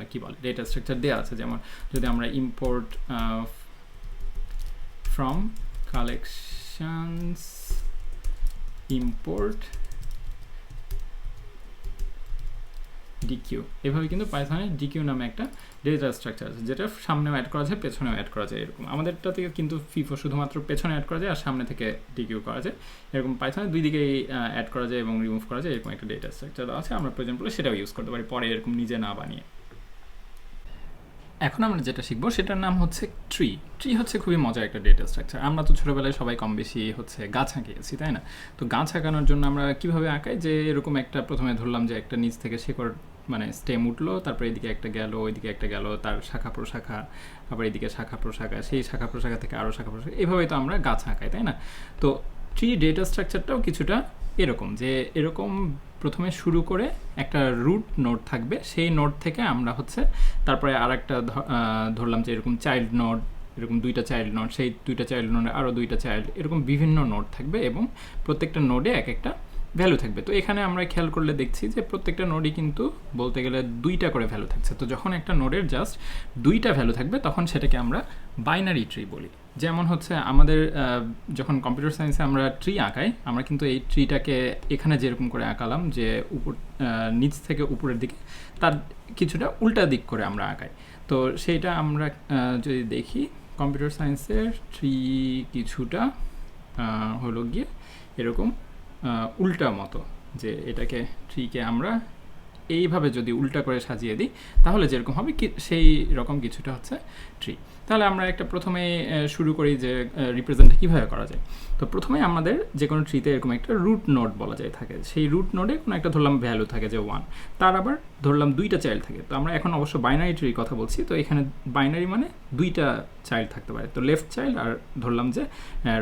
A: কি বলে ডেটা স্ট্রাকচার দেওয়া আছে। যেমন যদি আমরা import from collections import DQ, এভাবে কিন্তু পাইথনে ডিকিউ নামে একটা ডেটা স্ট্রাকচার আছে, যেটা সামনেও অ্যাড করা যায় পেছনেও অ্যাড করা যায়। এরকম আমাদেরটা থেকে কিন্তু ফিফো শুধুমাত্র পেছনে অ্যাড করা যায় আর সামনে থেকে ডিকিউ করা যায়। এরকম পাইথনে 2 দিকেই অ্যাড করা যায় এবং রিমুভ করা যায়, এরকম একটা ডেটা স্ট্রাকচার আছে। আমরা প্রয়োজন পড়লে সেটাও ইউজ করতে পারি পরে এরকম নিজে না বানিয়ে। এখন আমরা যেটা শিখবো সেটার নাম হচ্ছে ট্রি। ট্রি হচ্ছে খুবই মজার একটা ডেটা স্ট্রাকচার। আমরা তো ছোটোবেলায় সবাই কম বেশি হচ্ছে গাছ আঁকিয়েছি, তাই না? তো গাছ আঁকানোর জন্য আমরা কীভাবে আঁকাই, যে এরকম একটা প্রথমে ধরলাম যে একটা নিচ থেকে শেকড় মানে স্টেম উঠলো, তারপরে এদিকে একটা গেল, ওইদিকে একটা গেল, তার শাখা প্রশাখা, আবার এদিকে শাখা প্রশাখা, সেই শাখা প্রশাখা থেকে আরও শাখা প্রশাখা, এভাবেই তো আমরা গাছ আঁকাই, তাই না? তো ট্রি ডেটা স্ট্রাকচারটাও কিছুটা এরকম, যে এরকম প্রথমে শুরু করে একটা রুট নোড থাকবে, সেই নোড থেকে আমরা হচ্ছে তারপরে আর একটা ধরলাম যে এরকম চাইল্ড নোড, এরকম 2টা চাইল্ড নোড, সেই 2টা চাইল্ড নোডে আরও 2টা চাইল্ড, এরকম বিভিন্ন নোড থাকবে এবং প্রত্যেকটা নোডে এক একটা ভ্যালু থাকবে। তো এখানে আমরা খেয়াল করলে দেখছি যে প্রত্যেকটা নোডই কিন্তু বলতে গেলে 2টা করে ভ্যালু থাকছে। তো যখন একটা নোডের জাস্ট 2টা ভ্যালু থাকবে তখন সেটাকে আমরা বাইনারি ট্রি বলি। যেমন হচ্ছে আমাদের যখন কম্পিউটার সায়েন্সে আমরা ট্রি আঁকাই, আমরা কিন্তু এই ট্রিটাকে এখানে যেরকম করে আঁকালাম যে নিচ থেকে উপরের দিকে, তার কিছুটা উল্টা দিক করে আমরা আঁকাই। তো সেইটা আমরা যদি দেখি কম্পিউটার সায়েন্সের ট্রি কিছুটা হলো গিয়ে এরকম উল্টা মতো, যে এটাকে ট্রিকে আমরা এইভাবে যদি উল্টা করে সাজিয়ে দিই তাহলে যেরকম হবে সেই রকম কিছুটা হচ্ছে ট্রি। তাহলে আমরা একটা প্রথমে শুরু করি যে রিপ্রেজেন্টটা কীভাবে করা যায়। তো প্রথমে আমাদের যে কোনো ট্রিতে এরকম একটা রুট নোড বলা যায় থাকে, সেই রুট নোডে কোনো একটা ধরলাম ভ্যালু থাকে যে 1, তার আবার ধরলাম 2টা চাইল্ড থাকে। তো আমরা এখন অবশ্য বাইনারি ট্রির কথা বলছি, তো এখানে বাইনারি মানে 2টা চাইল্ড থাকতে পারে, তো লেফট চাইল্ড আর ধরলাম যে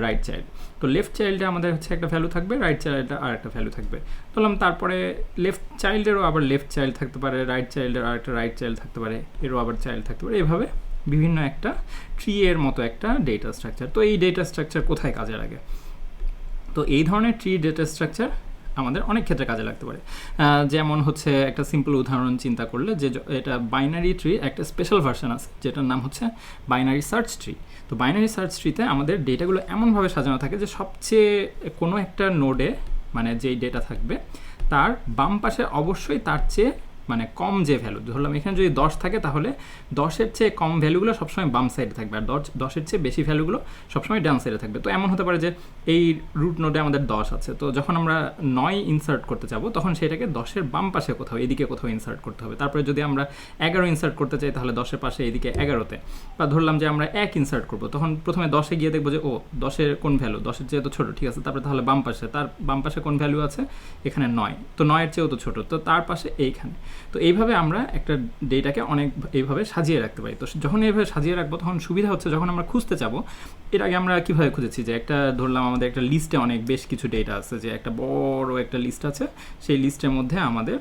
A: রাইট চাইল্ড। তো লেফট চাইল্ডে আমাদের হচ্ছে একটা ভ্যালু থাকবে, রাইট চাইল্ডে আর একটা ভ্যালু থাকবে। ধরলাম তারপরে লেফট চাইল্ডেরও আবার লেফট চাইল্ড থাকতে পারে, রাইট চাইল্ডের আর একটা রাইট চাইল্ড থাকতে পারে, এরও আবার চাইল্ড থাকতে পারে, এভাবে বিভিন্ন একটা ট্রি এর মতো একটা ডেটা স্ট্রাকচার। তো এই ডেটা স্ট্রাকচার কোথায় কাজে লাগে? তো এই ধরনের ট্রি ডেটা স্ট্রাকচার আমাদের অনেক ক্ষেত্রে কাজে লাগতে পারে। যেমন হচ্ছে একটা সিম্পল উদাহরণ চিন্তা করলে যে এটা বাইনারি ট্রি একটা স্পেশাল ভার্সন আছে যেটার নাম হচ্ছে বাইনারি সার্চ ট্রি। তো বাইনারি সার্চ ট্রিতে আমাদের ডেটাগুলো এমনভাবে সাজানো থাকে যে সবচেয়ে কোনো একটা নোডে মানে যেই ডেটা থাকবে তার বাম পাশে অবশ্যই তার চেয়ে মানে কম যে ভ্যালু, ধরলাম এখানে যদি 10 থাকে তাহলে 10-এর চেয়ে কম ভ্যালুগুলো সবসময় বাম সাইডে থাকবে, আর 10-এর চেয়ে বেশি ভ্যালুগুলো সবসময় ডান সাইডে থাকবে। তো এমন হতে পারে যে এই রুট নোডে আমাদের 10 আছে, তো যখন আমরা 9 ইনসার্ট করতে যাব তখন সেটাকে 10-এর বাম পাশে কোথাও এদিকে কোথাও ইনসার্ট করতে হবে। তারপরে যদি আমরা 11 ইনসার্ট করতে চাই তাহলে 10-এর পাশে এদিকে 11-তে, বা ধরলাম যে আমরা 1 ইনসার্ট করবো, তখন প্রথমে 10-এ গিয়ে দেখবো যে ও 10-এর কোন ভ্যালু, 10-এর চেয়ে তো ছোটো, ঠিক আছে, তারপরে তাহলে বাম পাশে, তার বাম পাশে কোন ভ্যালু আছে, এখানে 9, তো 9-এর চেয়েও তো ছোটো, তো তার পাশে এইখানে। তো এইভাবে আমরা একটা ডেটাকে অনেক এইভাবে সাজিয়ে রাখতে পারি। তো যখন এইভাবে সাজিয়ে রাখবো তখন সুবিধা হচ্ছে যখন আমরা খুঁজতে যাবো, এর আগে আমরা কীভাবে খুঁজেছি যে একটা ধরলাম আমাদের একটা লিস্টে অনেক বেশ কিছু ডেটা আছে, যে একটা বড় একটা লিস্ট আছে, সেই লিস্টের মধ্যে আমাদের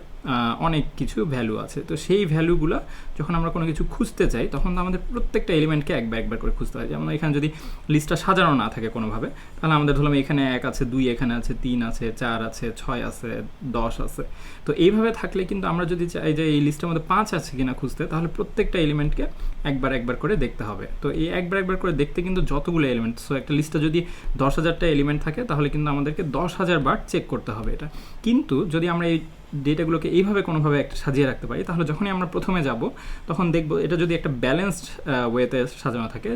A: অনেক কিছু ভ্যালু আছে। তো সেই ভ্যালুগুলো যখন আমরা কোনো কিছু খুঁজতে চাই তখন তো আমাদের প্রত্যেকটা এলিমেন্টকে একবার করে খুঁজতে হয়। যেমন এখানে যদি লিস্টটা সাজানো না থাকে কোনোভাবে, তাহলে আমাদের ধরলাম এখানে 1 আছে, 2 এখানে আছে, 3 আছে, 4 আছে, 6 আছে, 10 আছে। তো এইভাবে থাকলে কিন্তু আমরা যদি চাই যে এই লিস্টের মধ্যে 5 আছে কিনা খুঁজতে, তাহলে প্রত্যেকটা এলিমেন্টকে একবার করে দেখতে হবে। তো এই একবার করে দেখতে কিন্তু যতগুলো এলিমেন্ট, সো একটা লিস্টে যদি 10,000টা এলিমেন্ট থাকে তাহলে কিন্তু আমাদেরকে 10,000 বার চেক করতে হবে এটা। কিন্তু যদি আমরা এই ডেটাগুলোকে এইভাবে কোনোভাবে একটা সাজিয়ে রাখতে পারি, তাহলে যখনই আমরা প্রথমে যাব তখন দেখব এটা যদি একটা ব্যালেন্সড ওয়েতে সাজানো থাকে,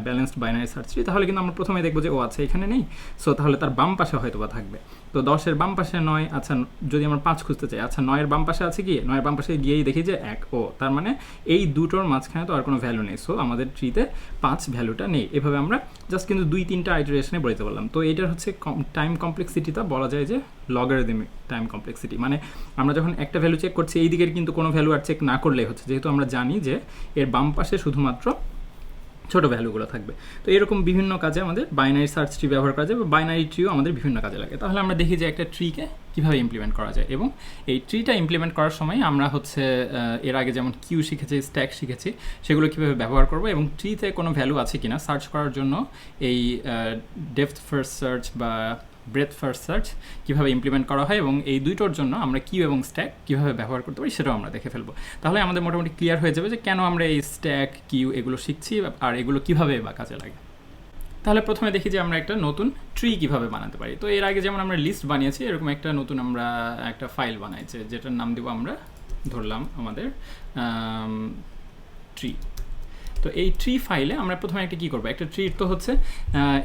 A: ব্যালেন্সড বাইনারি সার্চ ট্রি, তাহলে কিন্তু আমরা প্রথমে দেখবো যে ও আচ্ছা এখানে নেই, সো তাহলে তার বাম পাশে হয়তো বা থাকবে। তো 10-এর বাম পাশে 9, আচ্ছা যদি আমরা 5 খুঁজতে চাই, আচ্ছা 9-এর বাম পাশে আছে কি, 9-এর বাম পাশে গিয়েই দেখি যে 1, ও তার মানে এই দুটোর মাঝখানে তো আর কোনো ভ্যালু নেই, সো আমাদের ট্রিতে 5 ভ্যালুটা নেই। এভাবে আমরা জাস্ট কিন্তু 2-3টা আইটারেশনে বলতে পারলাম। তো এটার হচ্ছে টাইম কমপ্লেক্সিটিটা বলা যায় যে লগারিদমিক টাইম কমপ্লেক্সিটি, মানে আমরা যখন একটা ভ্যালু চেক করছি এই দিকের কিন্তু কোনো ভ্যালু আর চেক না করলেই হচ্ছে, যেহেতু আমরা জানি যে এর বাম পাশে শুধুমাত্র ছোটো ভ্যালুগুলো থাকবে। তো এরকম বিভিন্ন কাজে আমাদের বাইনারি সার্চ ট্রি ব্যবহার করা যায়, বা বাইনারি ট্রিও আমাদের বিভিন্ন কাজে লাগে। তাহলে আমরা দেখি যে একটা ট্রিকে কীভাবে ইমপ্লিমেন্ট করা যায়, এবং এই ট্রিটা ইমপ্লিমেন্ট করার সময় আমরা হচ্ছে এর আগে যেমন কিউ শিখেছি, স্ট্যাক শিখেছি, সেগুলো কীভাবে ব্যবহার করবো, এবং ট্রিতে কোনো ভ্যালু আছে কিনা সার্চ করার জন্য এই ডেপথ ফার্স্ট সার্চ বা ব্রেথ ফার্স্ট সার্চ কীভাবে ইমপ্লিমেন্ট করা হয়, এবং এই দুইটোর জন্য আমরা কিউ এবং স্ট্যাক কীভাবে ব্যবহার করতে পারি সেটাও আমরা দেখে ফেলবো। তাহলে আমাদের মোটামুটি ক্লিয়ার হয়ে যাবে যে কেন আমরা এই স্ট্যাক, কিউ এগুলো শিখছি আর এগুলো কীভাবে বা কাজে লাগে। তাহলে প্রথমে দেখি যে আমরা একটা নতুন ট্রি কীভাবে বানাতে পারি। তো এর আগে যেমন আমরা লিস্ট বানিয়েছি, এরকম একটা নতুন আমরা একটা ফাইল বানাইছি যেটার নাম দেবো আমরা, ধরলাম আমাদের ট্রি। তো এই ট্রি ফাইলে আমরা প্রথমে একটা কী করবো, একটা ট্রির তো হচ্ছে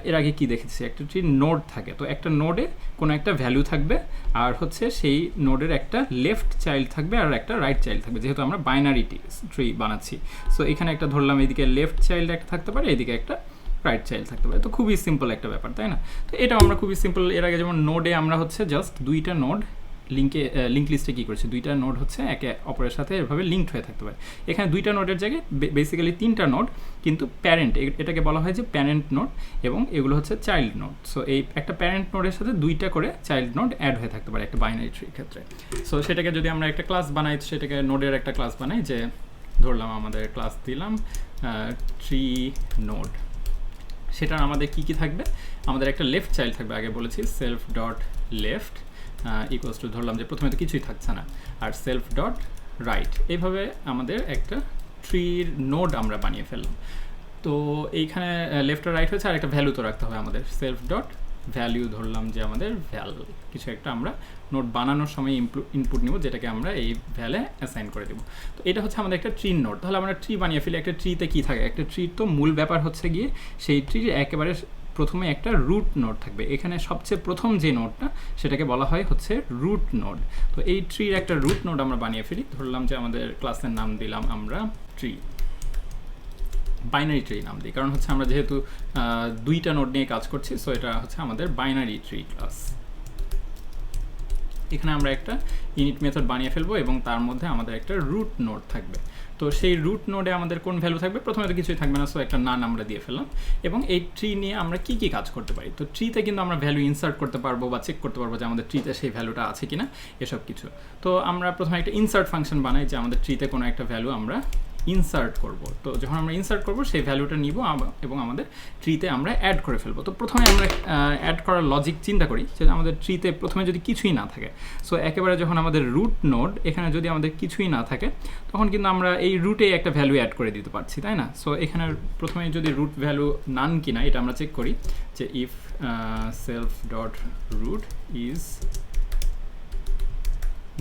A: এর আগে কি দেখেছি, একটা ট্রির নোড থাকে, তো একটা নোডে কোনো একটা ভ্যালু থাকবে, আর হচ্ছে সেই নোডের একটা লেফট চাইল্ড থাকবে আর একটা রাইট চাইল্ড থাকবে, যেহেতু আমরা বাইনারি ট্রি বানাচ্ছি। সো এখানে একটা ধরলাম এদিকে লেফট চাইল্ড একটা থাকতে পারে, এদিকে একটা রাইট চাইল্ড থাকতে পারে। তো খুবই সিম্পল একটা ব্যাপার, তাই না? তো এটাও আমরা খুবই সিম্পল, এর আগে যেমন নোডে আমরা হচ্ছে জাস্ট দুইটা নোড লিঙ্ক লিস্টে কী করছি, দুইটা নোড হচ্ছে একে অপরের সাথে এভাবে লিঙ্কড হয়ে থাকতে পারে। এখানে দুইটা নোডের জায়গায় বেসিক্যালি 3টা নোড, কিন্তু প্যারেন্ট, এটাকে বলা হয় যে প্যারেন্ট নোড, এবং এগুলো হচ্ছে চাইল্ড নোড। সো এই একটা প্যারেন্ট নোডের সাথে 2টা করে চাইল্ড নোড অ্যাড হয়ে থাকতে পারে একটা বাইনারি ট্রির ক্ষেত্রে। সো সেটাকে যদি আমরা একটা ক্লাস বানাই, সেটাকে নোডের একটা ক্লাস বানাই, যে ধরলাম আমাদের ক্লাস দিলাম ট্রি নোড, সেটার আমাদের কী থাকবে, আমাদের একটা লেফট চাইল্ড থাকবে, আগে বলেছি self dot left equals to, ধরলাম যে প্রথমে তো কিছুই থাকছে না, আর সেলফ ডট রাইট। এইভাবে আমাদের একটা ট্রির নোড আমরা বানিয়ে ফেললাম। তো এইখানে লেফট আর রাইট হচ্ছে, আর একটা ভ্যালু তো রাখতে হবে আমাদের, সেলফ ডট ভ্যালু, ধরলাম যে আমাদের ভ্যালু কিছু একটা আমরা নোট বানানোর সময় ইনপুট নিব, যেটাকে আমরা এই ভ্যালে অ্যাসাইন করে দেবো। তো এটা হচ্ছে আমাদের একটা ট্রি নোট। তাহলে আমরা ট্রি বানিয়ে ফেলি। একটা ট্রিতে কী থাকে, একটা ট্রির তো মূল ব্যাপার হচ্ছে গিয়ে সেই ট্রির একেবারে প্রথমে একটা রুট নোড থাকবে। এখানে সবচেয়ে প্রথম যে নোডটা সেটাকে বলা হয় হচ্ছে রুট নোড। তো এই ট্রির একটা রুট নোড আমরা বানিয়ে ফেলি, ধরলাম যে আমাদের ক্লাসের নাম দিলাম আমরা ট্রি, বাইনারি ট্রি নাম দিই, কারণ হচ্ছে আমরা যেহেতু 2টা নোড নিয়ে কাজ করছি, সো এটা হচ্ছে আমাদের বাইনারি ট্রি ক্লাস। এখানে আমরা একটা ইনিট মেথড বানিয়ে ফেলবো এবং তার মধ্যে আমাদের একটা রুট নোড থাকবে। তো সেই রুট নোডে আমাদের কোন ভ্যালু থাকবে, প্রথমে তো কিছুই থাকবে না, সো একটা নান আমরা দিয়ে ফেললাম। এবং এই ট্রি নিয়ে আমরা কি কি কাজ করতে পারি, তো ট্রিতে কিন্তু আমরা ভ্যালু ইনসার্ট করতে পারবো বা চেক করতে পারবো যে আমাদের ট্রিতে সেই ভ্যালুটা আছে কিনা, এসব কিছু। তো আমরা প্রথমে একটা ইনসার্ট ফাংশন বানাই, যে আমাদের ট্রিতে কোনো একটা ভ্যালু আমরা ইনসার্ট করব। তো যখন আমরা ইনসার্ট করব সেই ভ্যালুটা নিব এবং আমাদের ট্রিতে আমরা অ্যাড করে ফেলবো। তো প্রথমে আমরা অ্যাড করার লজিক চিন্তা করি যে আমাদের ট্রিতে প্রথমে যদি কিছুই না থাকে, সো একেবারে যখন আমাদের রুট নোড এখানে যদি আমাদের কিছুই না থাকে তখন কিন্তু আমরা এই রুটে একটা ভ্যালু অ্যাড করে দিতে পারছি, তাই না? সো এখানে প্রথমে যদি রুট ভ্যালু নান কিনা এটা আমরা চেক করি যে if self dot root is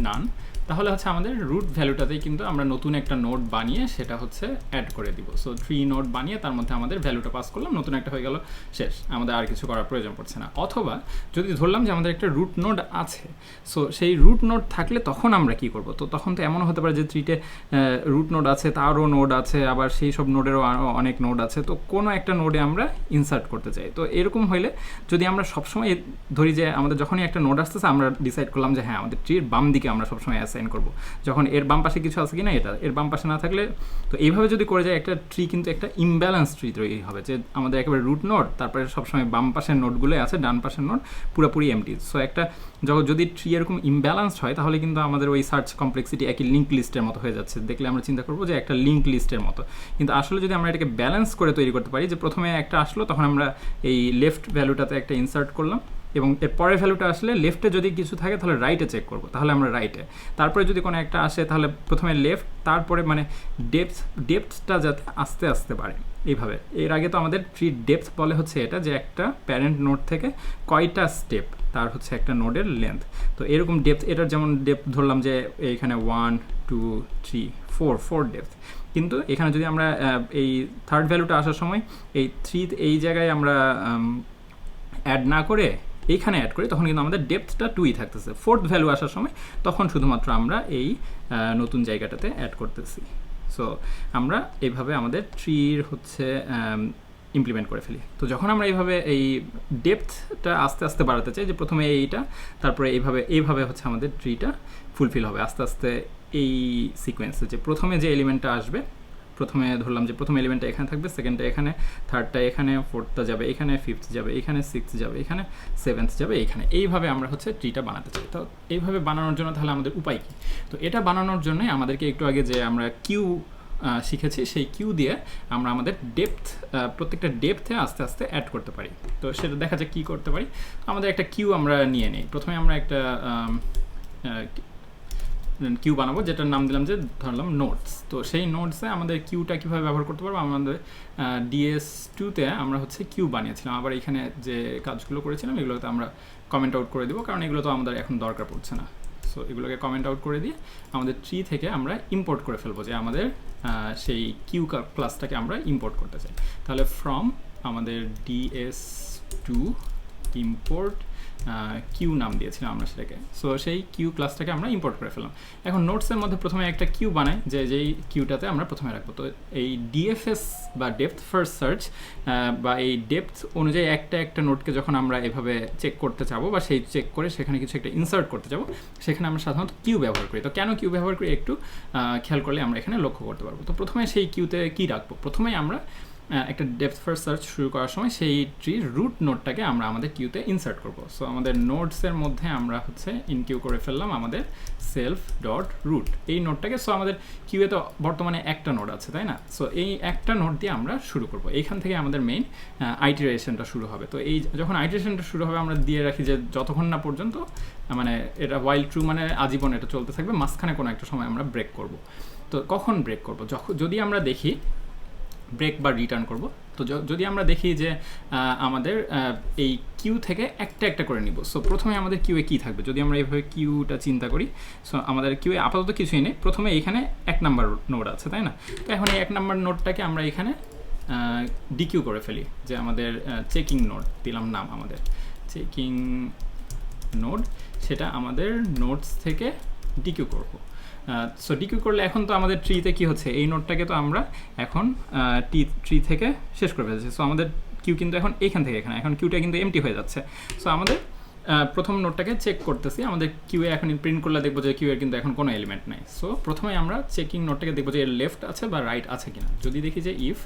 A: none, তাহলে হচ্ছে আমাদের রুট ভ্যালুটাতেই কিন্তু আমরা নতুন একটা নোড বানিয়ে সেটা হচ্ছে অ্যাড করে দিব। সো 3 নোড বানিয়ে তার মধ্যে আমাদের ভ্যালুটা পাস করলাম, নতুন একটা হয়ে গেল, শেষ, আমাদের আর কিছু করার প্রয়োজন পড়ছে না। অথবা যদি ধরলাম যে আমাদের একটা রুট নোড আছে, সো সেই রুট নোড থাকলে তখন আমরা কি করব? তো তখন তো এমনও হতে পারে যে ট্রিতে রুট নোড আছে, তারও নোড আছে, আবার সেই সব নোডেরও অনেক নোড আছে, তো কোনো একটা নোডে আমরা ইনসার্ট করতে চাই। তো এরকম হইলে যদি আমরা সবসময় ধরি যে আমাদের যখনই একটা নোড আসতেছে আমরা ডিসাইড করলাম যে হ্যাঁ আমাদের ট্রির বাম দিকে আমরা সবসময় অ্যাসাইন করব, যখন এর বাম পাশে কিছু আছে কিনা এটা, এর বাম পাশে না থাকলে, তো এইভাবে যদি করে যায় একটা ট্রি কিন্তু একটা ইমব্যালেন্স ট্রি তৈরি হবে, যে আমাদের একেবারে রুট নোড, তারপরে সবসময় বাম পাশের নোডগুলো আছে, ডান পাশের নোড পুরোপুরি এমটি। সো একটা যদি ট্রি এরকম ইমব্যালেন্সড হয় তাহলে কিন্তু আমাদের ওই সার্চ কমপ্লেক্সিটি একই লিঙ্ক লিস্টের মতো হয়ে যাচ্ছে, দেখলে আমরা চিন্তা করবো যে একটা লিঙ্ক লিস্টের মতো। কিন্তু আসলে যদি আমরা এটাকে ব্যালেন্স করে তৈরি করতে পারি, যে প্রথমে একটা আসলো তখন আমরা এই লেফট ভ্যালুটাতে একটা ইনসার্ট করলাম, এবং এর পরের ভ্যালুটা আসলে লেফটে যদি কিছু থাকে তাহলে রাইটে চেক করব, তাহলে আমরা রাইটে, তারপরে যদি কোনো একটা আসে তাহলে প্রথমে লেফট, তারপরে মানে ডেপথটা যাতে আস্তে আস্তে বাড়ে এইভাবে। এর আগে তো আমাদের ট্রি ডেপথ বলে হচ্ছে এটা, যে একটা প্যারেন্ট নোড থেকে কয়টা স্টেপ তার হচ্ছে একটা নোডের লেন্থ। তো এরকম ডেপথ, এটার যেমন ডেপথ ধরলাম যে এইখানে 1 2 3 4 ডেপথ, কিন্তু এখানে যদি আমরা এই থার্ড ভ্যালুটা আসার সময় এই 3 এই জায়গায় আমরা অ্যাড না করে এইখানে অ্যাড করি, তখন কিন্তু আমাদের ডেপথটা 2ই থাকতেছে। ফোর্থ ভ্যালু আসার সময় তখন শুধুমাত্র আমরা এই নতুন জায়গাটাতে অ্যাড করতেছি। সো আমরা এইভাবে আমাদের ট্রির হচ্ছে ইমপ্লিমেন্ট করে ফেলি। তো যখন আমরা এইভাবে এই ডেপথটা আস্তে আস্তে বাড়াতে চাই, যে প্রথমে এইটা, তারপরে এইভাবে হচ্ছে আমাদের ট্রিটা ফুলফিল হবে আস্তে আস্তে এই সিকোয়েন্সে, যে প্রথমে যে এলিমেন্টটা আসবে, প্রথমে ধরলাম যে প্রথম এলিমেন্টটা এখানে থাকবে, সেকেন্ডটা এখানে, থার্ডটা এখানে, ফোর্থটা যাবে এখানে, ফিফথ যাবে এখানে, সিক্সথ যাবে এখানে, সেভেন্থ যাবে এখানে। এইভাবে আমরা হচ্ছে ট্রিটা বানাতে চাই। তো এইভাবে বানানোর জন্য তাহলে আমাদের উপায় কী? তো এটা বানানোর জন্য আমাদেরকে একটু আগে যে আমরা কিউ শিখেছি, সেই কিউ দিয়ে আমরা আমাদের ডেপথ, প্রত্যেকটা ডেপথে আস্তে আস্তে অ্যাড করতে পারি। তো সেটা দেখা যাক কী করতে পারি। আমাদের একটা কিউ আমরা নিয়ে নিই। প্রথমে আমরা একটা কিউ বানাবো, যেটার নাম দিলাম যে ধরলাম নোটস। তো সেই নোটসে আমাদের কিউটা কীভাবে ব্যবহার করতে পারবো? আমাদের DS2-তে আমরা হচ্ছে কিউ বানিয়েছিলাম, আবার এখানে যে কাজগুলো করেছিলাম এগুলোতে আমরা কমেন্ট আউট করে দেবো, কারণ এগুলো তো আমাদের এখন দরকার পড়ছে না। সো এগুলোকে কমেন্ট আউট করে দিয়ে আমাদের ট্রি থেকে আমরা ইম্পোর্ট করে ফেলবো, যে আমাদের সেই কিউ ক্লাসটাকে আমরা ইম্পোর্ট করতে চাই। তাহলে ফ্রম আমাদের DS2 ইম্পোর্ট কিউ নাম দিয়েছিলাম আমরা সেটাকে। সো সেই কিউ ক্লাসটাকে আমরা ইম্পোর্ট করে ফেললাম। এখন নোটসের মধ্যে প্রথমে একটা কিউ বানাই, যেই কিউটাতে আমরা প্রথমে রাখবো। তো এই ডিএফএস বা ডেপথ ফার্স্ট সার্চ বা এই ডেপথ অনুযায়ী একটা নোটকে যখন আমরা এভাবে চেক করতে চাবো, বা সেই চেক করে সেখানে কিছু একটা ইনসার্ট করতে যাবো, সেখানে আমরা সাধারণত কিউ ব্যবহার করি। তো কেন কিউ ব্যবহার করি একটু খেয়াল করলে আমরা এখানে লক্ষ্য করতে পারবো। তো প্রথমে সেই কিউতে কী রাখবো? প্রথমেই আমরা একটা ডেপথ ফার্স্ট সার্চ শুরু করার সময় সেই ট্রির রুট নোডটাকে আমরা আমাদের কিউতে ইনসার্ট করব। সো আমাদের নোডসের মধ্যে আমরা হচ্ছে ইনকিউ করে ফেললাম আমাদের সেলফ ডট রুট এই নোডটাকে। সো আমাদের কিউয়ে তো বর্তমানে একটা নোড আছে, তাই না? সো এই একটা নোড দিয়ে আমরা শুরু করব, এইখান থেকে আমাদের মেইন আইটারেশনটা শুরু হবে। তো এই যখন আইটারেশনটা শুরু হবে আমরা দিয়ে রাখি যে যতক্ষণ না পর্যন্ত মানে এটা ওয়াইল ট্রু, মানে আজীবন এটা চলতে থাকবে, মাঝখানে কোনো একটা সময় আমরা ব্রেক করব। তো কখন ব্রেক করব? যদি আমরা দেখি ব্রেক বা রিটার্ন করব। তো যদি আমরা দেখি যে আমাদের এই কিউ থেকে একটা করে নিব। সো প্রথমে আমাদের কিউয়ে কী থাকবে? যদি আমরা এইভাবে কিউটা চিন্তা করি, সো আমাদের কিউয়ে আপাতত কিছুই নেই, প্রথমে এইখানে 1 নাম্বার নোড আছে, তাই না? তো এখন এই 1 নাম্বার নোডটাকে আমরা এখানে ডিকিউ করে ফেলি, যে আমাদের চেকিং নোড দিলাম নাম, আমাদের চেকিং নোড, সেটা আমাদের নোডস থেকে ডিকিউ করব। সো ডিকিউ করলে এখন তো আমাদের ট্রিতে কী হচ্ছে? এই নোটটাকে তো আমরা এখন ট্রি থেকে শেষ করে ফেলছি। সো আমাদের কিউ কিন্তু এখন এইখান থেকে এখানে, এখন কিউটা কিন্তু এমটি হয়ে যাচ্ছে। সো আমাদের প্রথম নোটটাকে চেক করতেছি, আমাদের কিউয়ে এখন প্রিন্ট করলে দেখবো যে কিউয়ের কিন্তু এখন কোনো এলিমেন্ট নাই। সো প্রথমে আমরা চেকিং নোটটাকে দেখবো যে এর লেফট আছে বা রাইট আছে কিনা। যদি দেখি যে if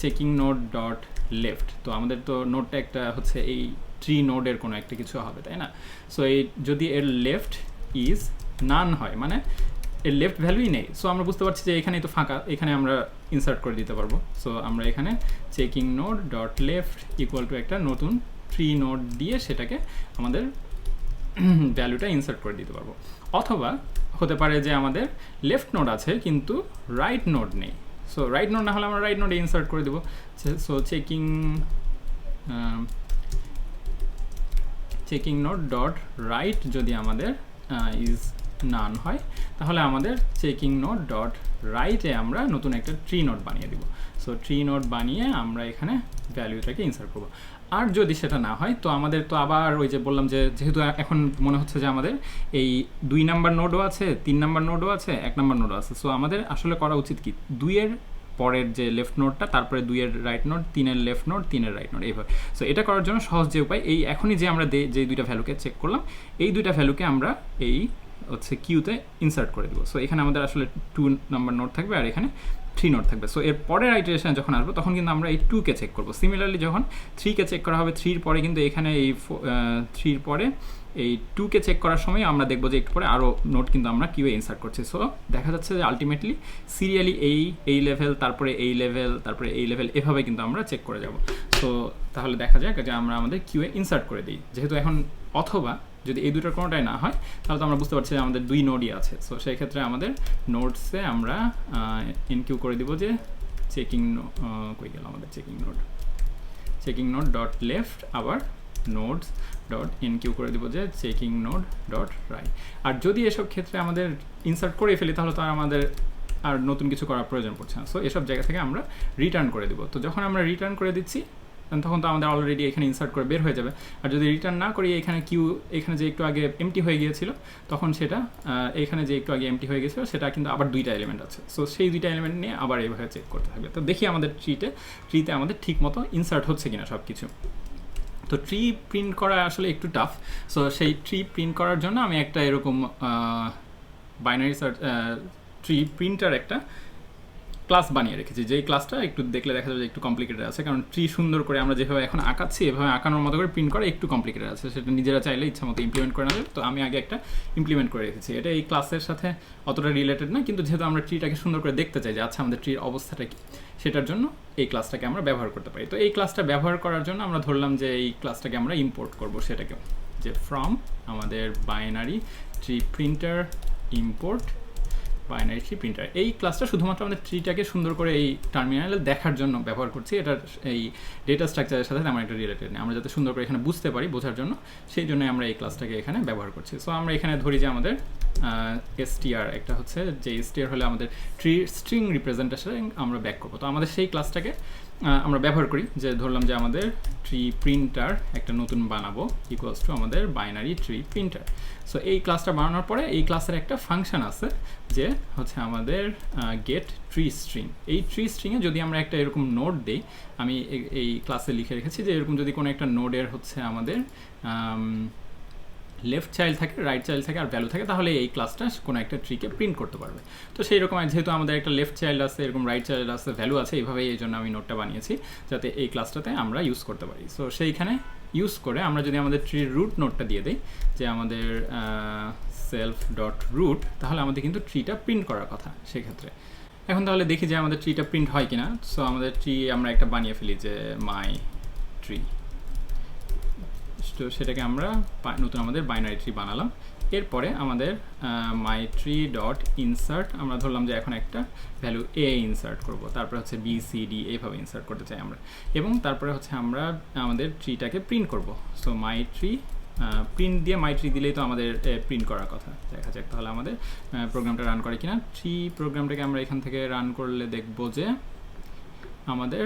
A: checking note dot left, তো আমাদের তো নোটটা একটা হচ্ছে এই ট্রি নোডের কোনো একটা কিছু হবে, তাই না? সো এই যদি এর লেফট ইজ নান হয়, মানে এর লেফট ভ্যালুই নেই। সো আমরা বুঝতে পারছি যে এখানেই তো ফাঁকা, এখানে আমরা ইনসার্ট করে দিতে পারবো। সো আমরা এখানে checking node dot left equal to একটা নতুন ট্রি নোড দিয়ে সেটাকে আমাদের ভ্যালুটা ইনসার্ট করে দিতে পারবো। অথবা হতে পারে যে আমাদের লেফট নোড আছে কিন্তু রাইট নোড নেই। সো রাইট নোড না হলে আমরা রাইট নোডে ইনসার্ট করে দেবো। So checking node dot right যদি আমাদের ইজ নান হয় তাহলে আমাদের চেকিং নোড ডট রাইটে আমরা নতুন একটা ট্রি নোড বানিয়ে দিব। সো ট্রি নোড বানিয়ে আমরা এখানে ভ্যালুটাকে ইনসার্ট করবো। আর যদি সেটা না হয় তো আমাদের তো আবার ওই যে বললাম যে যেহেতু এখন মনে হচ্ছে যে আমাদের এই 2 নাম্বার নোডও আছে, 3 নাম্বার নোডও আছে, 1 নাম্বার নোডও আছে। সো আমাদের আসলে করা উচিত কি 2-এর পরের যে লেফট নোডটা, তারপরে 2-এর রাইট নোড, 3-এর লেফট নোড, 3-এর রাইট নোড, এইভাবে। সো এটা করার জন্য সহজ যে উপায়, এই এখনই যে আমরা যে 2টা ভ্যালুকে চেক করলাম এই 2টা ভ্যালুকে আমরা এই হচ্ছে কিউতে ইনসার্ট করে দেবো। সো এখানে আমাদের আসলে 2 নাম্বার নোড থাকবে আর এখানে 3 নোড থাকবে। সো এর পরের আইটারেশন যখন আসবে তখন কিন্তু আমরা এই 2কে চেক করবো। সিমিলারলি যখন 3কে চেক করা হবে 3-র পরে কিন্তু এখানে এই 3-র পরে এই 2কে চেক করার সময় আমরা দেখবো যে একটু পরে আরও নোট কিন্তু আমরা কিউয়ে ইনসার্ট করছি। সো দেখা যাচ্ছে যে আলটিমেটলি সিরিয়ালি এই লেভেল, তারপরে এই লেভেল, তারপরে এই লেভেল, এভাবে কিন্তু আমরা চেক করে যাব। সো তাহলে দেখা যাক যে আমরা আমাদের কিউয়ে ইনসার্ট করে দিই। যেহেতু এখন অথবা যদি এই দুটোর কোনোটাই না হয় তাহলে তো আমরা বুঝতে পারছি যে আমাদের 2 নোডই আছে। সো সেই ক্ষেত্রে আমাদের নোটসে আমরা ইনকিউ করে দিব যে চেকিং কই গেল আমাদের চেকিং নোড ডট লেফট, আবার নোডস ডট ইনকিউ করে দিব যে চেকিং নোড ডট রাইট। আর যদি এসব ক্ষেত্রে আমাদের ইনসার্ট করে ফেলি তাহলে তো আমাদের আর নতুন কিছু করার প্রয়োজন পড়ছে না। সো এসব জায়গা থেকে আমরা রিটার্ন করে দেবো। তো যখন আমরা রিটার্ন করে দিচ্ছি তখন তো আমাদের অলরেডি এখানে ইনসার্ট করে বের হয়ে যাবে। আর যদি রিটার্ন না করি এখানে এখানে যে একটু আগে এমটি হয়ে গিয়েছিল তখন সেটা এখানে যে একটু আগে এমটি হয়ে গিয়েছিল সেটা কিন্তু আবার 2টা এলিমেন্ট আছে। সো সেই 2টা এলিমেন্ট নিয়ে আবার এইভাবে চেক করতে থাকবে। তো দেখি আমাদের ট্রিতে আমাদের ঠিক মতো ইনসার্ট হচ্ছে কিনা সব কিছু। তো ট্রি প্রিন্ট করা আসলে একটু টাফ। সো সেই ট্রি প্রিন্ট করার জন্য আমি একটা এরকম বাইনারি ট্রি প্রিন্টার একটা ক্লাস বানিয়ে রেখেছি, যেই ক্লাসটা একটু দেখলে দেখা যাবে যে একটু কমপ্লিকেটেড আছে, কারণ ট্রি সুন্দর করে আমরা যেভাবে এখন আঁকাচ্ছি এভাবে আঁকানোর মতো করে প্রিন্ট করা একটু কমপ্লিকেটেড আছে, সেটা নিজেরা চাইলে ইচ্ছা মতো ইমপ্লিমেন্ট করে নেবে। তো আমি আগে একটা ইমপ্লিমেন্ট করে রেখেছি, এটা এই ক্লাসের সাথে অতটা রিলেটেড না, কিন্তু যেহেতু আমরা ট্রিটাকে সুন্দর করে দেখতে চাই যে আচ্ছা আমাদের ট্রির অবস্থাটা কি, সেটার জন্য এই ক্লাসটাকে আমরা ব্যবহার করতে পারি। তো এই ক্লাসটা ব্যবহার করার জন্য আমরা ধরলাম যে এই ক্লাসটাকে আমরা ইম্পোর্ট করব, সেটাকে যে ফ্রম আমাদের binary tree printer import binary tree printer. এই ক্লাসটা শুধুমাত্র আমাদের ট্রিটাকে সুন্দর করে এই টার্মিনালে দেখার জন্য ব্যবহার করছি, এটার এই ডেটা স্ট্রাকচারের সাথে আমার একটা রিলেটেড নেই, আমরা যাতে সুন্দর করে এখানে বুঝতে পারি, বোঝার জন্য সেই জন্য আমরা এই ক্লাসটাকে এখানে ব্যবহার করছি। সো আমরা এখানে ধরি যে আমাদের str একটা হচ্ছে, যে str হলে আমাদের ট্রি স্ট্রিং রিপ্রেজেন্টেশন আমরা ব্যাক করবো। তো আমাদের সেই ক্লাসটাকে আমরা ব্যবহার করি, যে ধরলাম যে আমাদের ট্রি প্রিন্টার একটা নতুন বানাবো ইকুয়ালস টু আমাদের বাইনারি ট্রি প্রিন্টার। সো এই ক্লাসটা বানানোর পরে এই ক্লাসের একটা ফাংশন আছে যে হচ্ছে আমাদের গেট ট্রি স্ট্রিং। এই ট্রি স্ট্রিংয়ে যদি আমরা একটা এরকম নোড দিই, আমি এই ক্লাসে লিখে রেখেছি যে এরকম যদি কোনো একটা নোডের হচ্ছে আমাদের লেফট চাইল্ড থাকে, রাইট চাইল্ড থাকে আর ভ্যালু থাকে, তাহলে এই ক্লাসটা কোনো একটা ট্রিকে প্রিন্ট করতে পারবে। তো সেই রকম যেহেতু আমাদের একটা লেফট চাইল্ড আছে, এরকম রাইট চাইল্ড আছে, ভ্যালু আছে, এইভাবেই এই জন্য আমি নোটটা বানিয়েছি যাতে এই ক্লাসটাতে আমরা ইউজ করতে পারি। সো সেইখানে ইউজ করে আমরা যদি আমাদের ট্রির রুট নোটটা দিয়ে দিই যে আমাদের সেলফ ডট রুট, তাহলে আমাদের কিন্তু ট্রিটা প্রিন্ট করার কথা সেক্ষেত্রে। এখন তাহলে দেখি যে আমাদের ট্রিটা প্রিন্ট হয় কিনা। সো আমাদের ট্রি আমরা একটা বানিয়ে ফেলি যে মাই ট্রি, তো সেটাকে আমরা নতুন আমাদের বাইনারি ট্রি বানালাম। এরপরে আমাদের মাই ট্রি ডট ইনসার্ট আমরা ধরলাম যে এখন একটা ভ্যালু এ ইনসার্ট করব, তারপরে হচ্ছে বি সি ডি এইভাবে ইনসার্ট করতে চাই আমরা, এবং তারপরে হচ্ছে আমরা আমাদের ট্রিটাকে প্রিন্ট করব। সো মাই ট্রি প্রিন্ট দিয়ে মাই ট্রি দিলেই তো আমাদের প্রিন্ট করার কথা। দেখা যাক তাহলে আমাদের প্রোগ্রামটা রান করে কিনা। ট্রি প্রোগ্রামটাকে আমরা এখান থেকে রান করলে দেখব যে আমাদের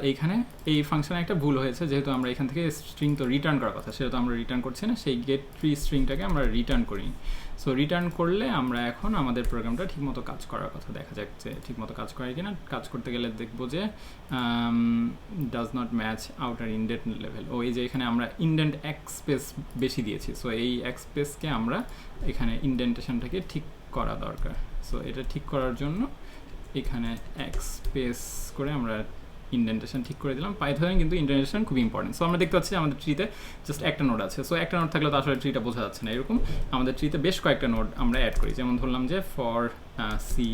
A: এইখানে এই ফাংশনে একটা ভুল হয়েছে, যেহেতু আমরা এখান থেকে স্ট্রিং তো রিটার্ন করার কথা, সেটা তো আমরা রিটার্ন করছি না, সেই গেট ট্রি স্ট্রিংটাকে আমরা রিটার্ন করি। সো রিটার্ন করলে আমরা এখন আমাদের প্রোগ্রামটা ঠিকমতো কাজ করার কথা। দেখা যাক যে ঠিকমতো কাজ করে কিনা। কাজ করতে গেলে দেখবো যে does not match outer indent level. ও এই যে এখানে আমরা ইনডেন্ট এক স্পেস বেশি দিয়েছি, সো এই এক স্পেসকে আমরা এখানে ইনডেন্টেশনটাকে ঠিক করা দরকার। সো এটা ঠিক করার জন্য এখানে এক স্পেস করে আমরা ইন্ডেন্টেশন ঠিক করে দিলাম। পাইথনে কিন্তু ইন্ডেন্টেশন খুব ইম্পর্টেন্ট। সো আমরা দেখতে পাচ্ছি যে আমাদের ট্রিতে জাস্ট একটা নোড আছে। সো একটা নোড থাকলে তো আসলে ট্রিটা বোঝা যাচ্ছে না। এরকম আমাদের ট্রিতে বেশ কয়েকটা নোড আমরা অ্যাড করি। যেমন ধরলাম যে ফর সি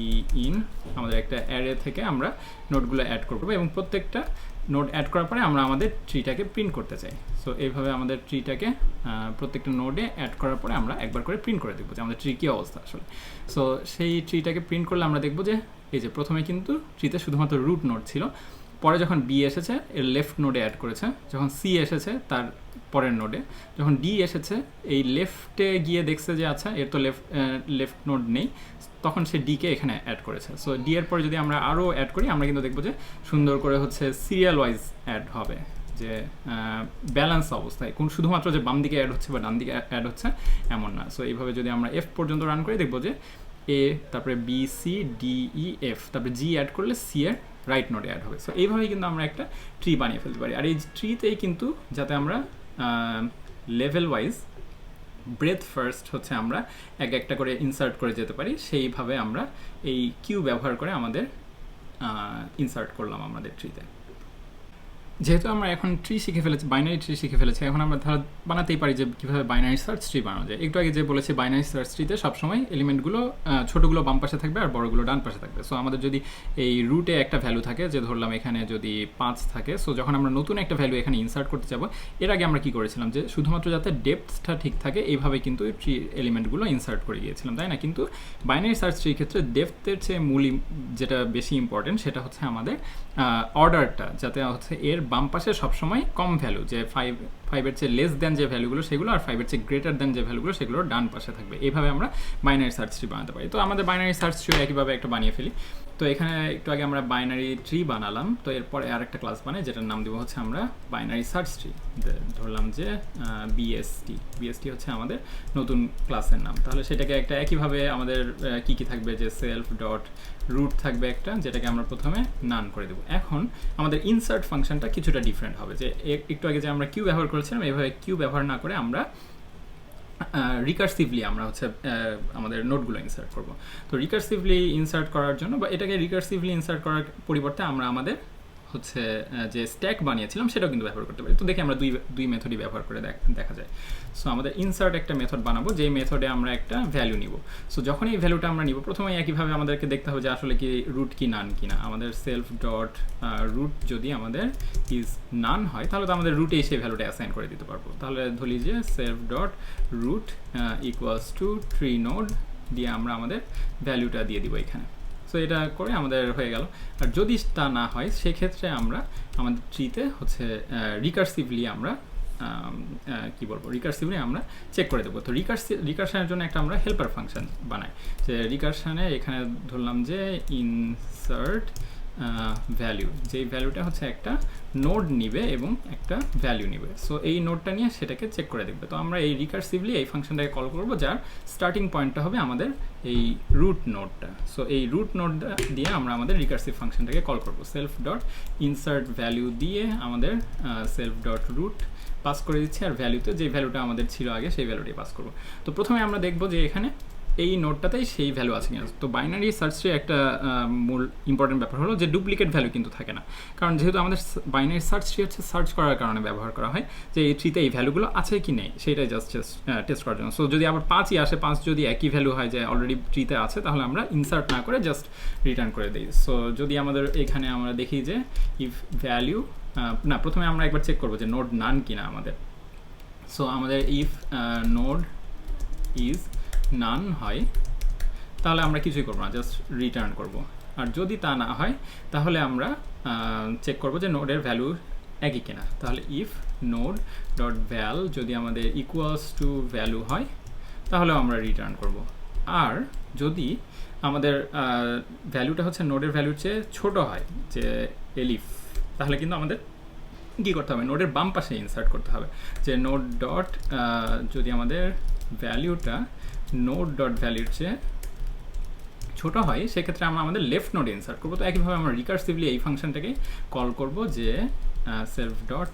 A: ইন আমাদের একটা অ্যারে থেকে আমরা নোডগুলো অ্যাড করবো এবং প্রত্যেকটা নোড অ্যাড করার পরে আমরা আমাদের ট্রিটাকে প্রিন্ট করতে চাই। সো এইভাবে আমাদের ট্রিটাকে প্রত্যেকটা নোডে অ্যাড করার পরে আমরা একবার করে প্রিন্ট করে দেখবো যে আমাদের ট্রি কী অবস্থা আসলে। সো সেই ট্রিটাকে প্রিন্ট করলে আমরা দেখবো যে এই যে প্রথমে কিন্তু ট্রিতে শুধুমাত্র রুট নোড ছিল, পরে যখন বি এসেছে এর লেফট নোডে অ্যাড করেছে, যখন সি এসেছে তার পরের নোডে, যখন ডি এসেছে এই লেফটে গিয়ে দেখছে যে আচ্ছা এর তো লেফট নোড নেই, তখন সে ডিকে এখানে অ্যাড করেছে। সো ডি এর পরে যদি আমরা আরও অ্যাড করি আমরা কিন্তু দেখবো যে সুন্দর করে হচ্ছে সিরিয়াল ওয়াইজ অ্যাড হবে, যে ব্যালেন্স অবস্থায় কোন শুধুমাত্র যে বাম দিকে অ্যাড হচ্ছে বা ডান দিকে অ্যাড হচ্ছে এমন না। সো এইভাবে যদি আমরা এফ পর্যন্ত রান করি দেখবো যে এ, তারপরে B C D E F, তারপরে জি অ্যাড করলে সি এর রাইট নোডে অ্যাড হবে। সো এইভাবেই কিন্তু আমরা একটা ট্রি বানিয়ে ফেলতে পারি। আর এই ট্রিতেই কিন্তু যাতে আমরা লেভেল ওয়াইজ ব্রেথ ফার্স্ট হচ্ছে আমরা একটা করে ইনসার্ট করে যেতে পারি, সেইভাবে আমরা এই কিউ ব্যবহার করে আমাদের ইনসার্ট করলাম আমাদের ট্রিতে। যেহেতু আমরা এখন ট্রি শিখে ফেলেছি, বাইনারি ট্রি শিখে ফেলেছি, এখন আমরা ধর বানাতেই পারি যে কীভাবে বাইনারি সার্চ ট্রি বানানো যায়। একটু আগে যে বলেছি বাইনারি সার্চ ট্রিতে সবসময় এলিমেন্টগুলো ছোটোগুলো বাম পাশে থাকবে আর বড়গুলো ডান পাশে থাকবে। সো আমাদের যদি এই রুটে একটা ভ্যালু থাকে, যে ধরলাম এখানে যদি 5 থাকে, সো যখন আমরা নতুন একটা ভ্যালু এখানে ইনসার্ট করতে যাবো এর আগে আমরা কী করেছিলাম যে শুধুমাত্র যাতে ডেপথটা ঠিক থাকে এইভাবে কিন্তু ট্রি এলিমেন্টগুলো ইনসার্ট করে গিয়েছিলাম, তাই না? কিন্তু বাইনারি সার্চ ট্রির ক্ষেত্রে ডেপথের চেয়ে মূল যেটা বেশি ইম্পর্টেন্ট সেটা হচ্ছে আমাদের অর্ডারটা, যাতে হচ্ছে এর বাম পাশে সবসময় কম ভ্যালু, যে 5-এর চেয়ে লেস দেন যে ভ্যালুগুলো সেগুলো, আর 5-এর চেয়ে গ্রেটার দেন যে ভ্যালুগুলো সেগুলো ডান পাশে থাকবে। এইভাবে আমরা বাইনারি সার্চ ট্রি বানাতে পারি। তো আমাদের বাইনারি সার্চ ট্রি একইভাবে একটা বানিয়ে ফেলি। তো এখানে একটু আগে আমরা বাইনারি ট্রি বানালাম, তো এরপরে আরেকটা ক্লাস বানাই যেটার নাম দেবো হচ্ছে আমরা বাইনারি সার্চ ট্রি। ধরলাম যে বিএসটি হচ্ছে আমাদের নতুন ক্লাসের নাম। তাহলে সেটাকে একটা একইভাবে আমাদের কী কী থাকবে, যে সেলফ ডট রুট থাকবে একটা, যেটাকে আমরা প্রথমে নান করে দেবো। এখন আমাদের ইনসার্ট ফাংশনটা কিছুটা ডিফারেন্ট হবে, যে একটু আগে যে আমরা কিউ ব্যবহার করেছিলাম এইভাবে কিউ ব্যবহার না করে আমরা রিকার্সিভলি আমরা হচ্ছে আমাদের নোটগুলো ইনসার্ট করব। তো রিকার্সিভলি ইনসার্ট করার জন্য বা এটাকে রিকার্সিভলি ইনসার্ট করার পরিবর্তে আমরা আমাদের হচ্ছে যে স্ট্যাক বানিয়েছিলাম সেটাও কিন্তু ব্যবহার করতে পারি। তো দেখি আমরা দুই মেথডই ব্যবহার করে দেখা যায়। সো আমাদের ইনসার্ট একটা মেথড বানাবো, যেই মেথডে আমরা একটা ভ্যালু নিব। সো যখন এই ভ্যালুটা আমরা নিব প্রথমে একইভাবে আমাদেরকে দেখতে হবে যে আসলে কি রুট কি নান কিনা। আমাদের সেলফ ডট রুট যদি আমাদের ইজ নান হয় তাহলে তো আমাদের রুটেই সেই ভ্যালুটা অ্যাসাইন করে দিতে পারবো। তাহলে ধরি যে self dot root equals to tree node দিয়ে আমরা আমাদের ভ্যালুটা দিয়ে দিব এখানে। সো এটা করে আমাদের হয়ে গেল। আর যদি তা না হয় সেক্ষেত্রে আমরা আমাদের ট্রিতে হচ্ছে রিকার্সিভলি আমরা রিকার্সিভলি আমরা চেক করে দেবো। তো রিকার্শনের জন্য একটা আমরা হেল্পার ফাংশন বানাই, যে রিকার্শনে এখানে ধরলাম যে ইনসার্ট ভ্যালু, যেই ভ্যালুটা হচ্ছে একটা নোড নিবে এবং একটা ভ্যালু নিবে। সো এই নোডটা নিয়ে সেটাকে চেক করে দেখবে। তো আমরা এই রিকার্সিভলি এই ফাংশনটাকে কল করবো, যার স্টার্টিং পয়েন্টটা হবে আমাদের এই রুট নোডটা। সো এই রুট নোডটা দিয়ে আমরা আমাদের রিকার্সিভ ফাংশনটাকে কল করবো। সেলফ ডট ইনসার্ট ভ্যালু দিয়ে আমাদের সেলফ ডট রুট পাস করে দিচ্ছি, আর ভ্যালুতে যে ভ্যালুটা আমাদের ছিল আগে সেই ভ্যালুটাই পাস করবো। তো প্রথমে আমরা দেখবো যে এখানে এই নোটটাতেই সেই ভ্যালু আছে কিনা। তো বাইনারি সার্চে একটা মূল ইম্পর্টেন্ট ব্যাপার হলো যে ডুপ্লিকেট ভ্যালু কিন্তু থাকে না, কারণ যেহেতু আমাদের বাইনারি সার্চ ট্রি হচ্ছে সার্চ করার কারণে ব্যবহার করা হয়, যে এই ট্রিতে এই ভ্যালুগুলো আছে কি নেই সেটাই জাস্ট টেস্ট করার জন্য। সো যদি আবার 5ই আসে, 5 যদি একই ভ্যালু হয় যে অলরেডি ট্রিতে আছে, তাহলে আমরা ইনসার্ট না করে জাস্ট রিটার্ন করে দিই। সো যদি আমাদের এখানে আমরা দেখি যে ইফ ভ্যালু না, প্রথমে আমরা একবার চেক করবো যে নোড নান কিনা আমাদের। সো আমাদের ইফ নোড ইজ নান হয় তাহলে আমরা কিছুই করবো না, জাস্ট রিটার্ন করব। আর যদি তা না হয় তাহলে আমরা চেক করব যে নোডের ভ্যালু একই কিনা। তাহলে ইফ নোড ডট ভ্যাল যদি আমাদের ইকুয়ালস টু ভ্যালু হয় তাহলেও আমরা রিটার্ন করব। আর যদি আমাদের ভ্যালুটা হচ্ছে নোডের ভ্যালুর চেয়ে ছোটো হয়, যে এলিফ, তাহলে কিন্তু আমাদের কী করতে হবে, নোডের বাম পাশে ইনসার্ট করতে হবে। যে নোড ডট যদি আমাদের ভ্যালুটা নোড ডট ভ্যালুর চেয়ে ছোটো হয় সেক্ষেত্রে আমরা আমাদের লেফট নোডে ইনসার্ট করবো। তো একইভাবে আমরা রিকার্সিভলি এই ফাংশনটাকে কল করব, যে সেলফ ডট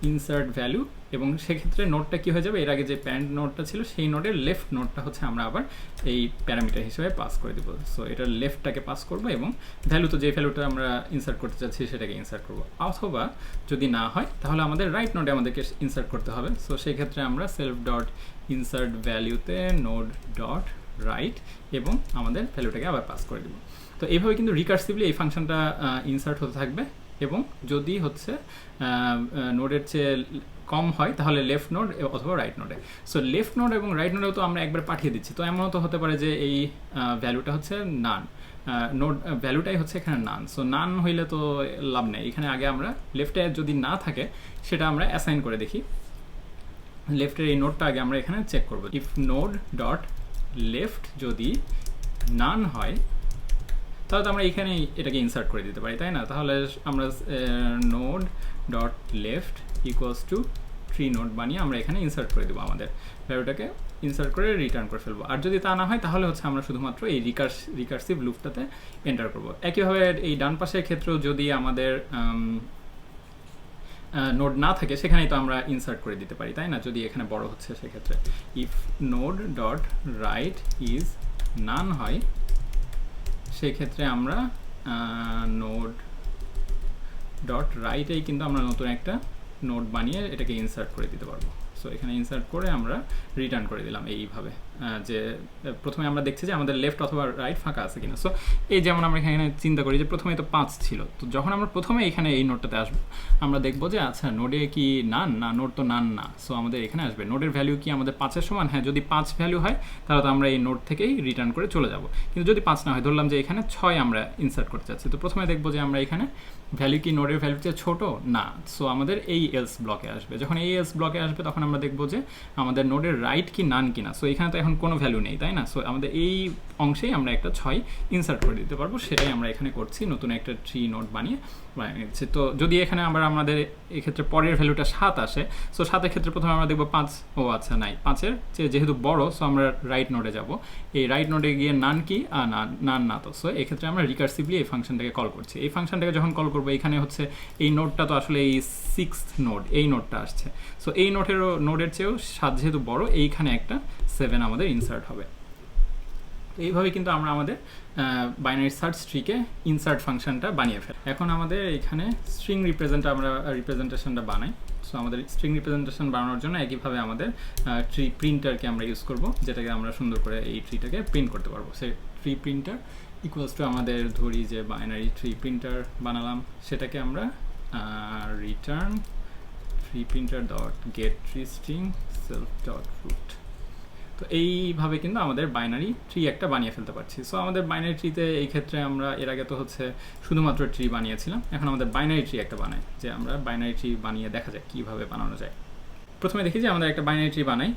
A: ইনসার্ট ভ্যালু, এবং সেক্ষেত্রে নোডটা কী হয়ে যাবে, এর আগে যে প্যারেন্ট নোডটা ছিল সেই নোডের লেফট নোডটা হচ্ছে আমরা আবার এই প্যারামিটার হিসেবে পাস করে দেবো। সো এটার লেফটটাকে পাস করবো এবং ভ্যালু তো যে ভ্যালুটা আমরা ইনসার্ট করতে চাচ্ছি সেটাকে ইনসার্ট করবো। অথবা যদি না হয় তাহলে আমাদের রাইট নোডে আমাদেরকে ইনসার্ট করতে হবে। সো সেই ক্ষেত্রে আমরা সেলফ ডট ইনসার্ট ভ্যালুতে নোড ডট রাইট এবং আমাদের ভ্যালুটাকে আবার পাস করে দেবো। তো এইভাবে কিন্তু রিকার্সিভলি এই ফাংশনটা ইনসার্ট হতে থাকবে, এবং যদি হচ্ছে নোডের চেয়ে কম হয় তাহলে লেফট নোড অথবা রাইট নোডে। সো লেফট নোড এবং রাইট নোডেও তো আমরা একবার পাঠিয়ে দিচ্ছি, তো এমনও তো হতে পারে যে এই ভ্যালুটা হচ্ছে নান, নোড ভ্যালুটাই হচ্ছে এখানে নান। সো নান হইলে তো লাভ নেই, এখানে আগে আমরা লেফটে যদি না থাকে সেটা আমরা অ্যাসাইন করে দেখি। লেফটের এই নোডটা আগে আমরা এখানে চেক করবো। ইফ নোড ডট লেফট যদি নান হয় তাহলে তো আমরা এখানে এটাকে ইনসার্ট করে দিতে পারি, তাই না? তাহলে আমরা node dot left equals to tree node বানিয়ে আমরা এখানে ইনসার্ট করে দেবো, আমাদের ভ্যালুটাকে ইনসার্ট করে রিটার্ন করে ফেলবো। আর যদি তা না হয় তাহলে হচ্ছে আমরা শুধুমাত্র এই রিকার্সিভ লুপটাতে এন্টার করবো। একইভাবে এই ডান পাশের ক্ষেত্রেও যদি আমাদের নোড না থাকে সেখানেই তো আমরা ইনসার্ট করে দিতে পারি, তাই না? যদি এখানে বড় হচ্ছে সেক্ষেত্রে if node dot right is none হয় সেই ক্ষেত্রে আমরা নোড ডট রাইটেই কিন্তু আমরা নতুন একটা নোড বানিয়ে এটাকে ইনসার্ট করে দিতে পারবো। সো এখানে ইনসার্ট করে আমরা রিটার্ন করে দিলাম এইভাবে, যে প্রথমে আমরা দেখছি যে আমাদের লেফট অথবা রাইট ফাঁকা আছে কিনা। সো এই যেমন আমরা এখানে চিন্তা করি যে প্রথমে তো 5 ছিল, তো যখন আমরা প্রথমে এখানে এই নোডটাতে আসবো আমরা দেখবো যে আচ্ছা নোডে কি নান না, নোড তো নান না। সো আমাদের এখানে আসবে নোডের ভ্যালু কি আমাদের 5-এর সমান, হ্যাঁ যদি 5 ভ্যালু হয় তাহলে তো আমরা এই নোড থেকেই রিটার্ন করে চলে যাব। কিন্তু যদি 5 না হয়, ধরলাম যে এখানে 6 আমরা ইনসার্ট করতে চাচ্ছি, তো প্রথমে দেখবো যে আমরা এখানে ভ্যালু কি নোডের ভ্যালুর চেয়ে ছোট না। সো আমাদের এই এলস ব্লকে আসবে, যখন এই এলস ব্লকে আসবে তখন আমরা দেখবো যে আমাদের নোডের রাইট কি নান কিনা। সো এখানে তো এখন কোনো ভ্যালু নেই, তাই না? সো আমাদের এই অংশেই আমরা একটা 6 ইনসার্ট করে দিতে পারবো, সেটাই আমরা এখানে করছি, নতুন একটা ট্রি নোড বানিয়ে নিচ্ছি। তো যদি এখানে আবার আমাদের এক্ষেত্রে পরের ভ্যালুটা 7 আসে, সো 7-এর ক্ষেত্রে প্রথমে আমরা দেখবো 5, ও আচ্ছা নাই, 5-এর চেয়ে যেহেতু বড় সো আমরা রাইট নোডে যাব। এই রাইট নোডে গিয়ে নান কি, নান না তো। সো এক্ষেত্রে আমরা রিকার্সিভলি এই ফাংশনটাকে কল করছি। এই ফাংশনটাকে যখন কল করবো এখানে হচ্ছে এই নোডটা তো আসলে এই 6th নোড, এই নোডটা আসছে। সো এই নোডের চেয়েও 7 যেহেতু বড়, এইখানে একটা 7 আমাদের ইনসার্ট হবে। তো এইভাবে কিন্তু আমরা আমাদের বাইনারি সার্চ ট্রিকে ইনসার্ট ফাংশনটা বানিয়ে ফেলি। এখন আমাদের এখানে স্ট্রিং রিপ্রেজেন্টেশনটা বানাই। সো আমাদের স্ট্রিং রিপ্রেজেন্টেশন বানানোর জন্য একইভাবে আমাদের ট্রি প্রিন্টারকে আমরা ইউজ করব, যেটাকে আমরা সুন্দর করে এই ট্রিটাকে প্রিন্ট করতে পারবো। সেই ট্রি প্রিন্টার ইকুয়ালস টু আমাদের ধরি যে বাইনারি ট্রি প্রিন্টার বানালাম, সেটাকে আমরা return tree printer dot get tree string self dot root. তো এইভাবে কিন্তু আমাদের বাইনারি ট্রি একটা বানিয়ে ফেলতে পারছি। সো আমাদের বাইনারি ট্রিতে এই ক্ষেত্রে আমরা এর আগে তো হচ্ছে শুধুমাত্র ট্রি বানিয়েছিলাম, এখন আমাদের বাইনারি ট্রি একটা বানাই, যে আমরা বাইনারি ট্রি বানিয়ে দেখা যায় কীভাবে বানানো যায়। প্রথমে দেখি যে আমাদের একটা বাইনারি ট্রি বানাই,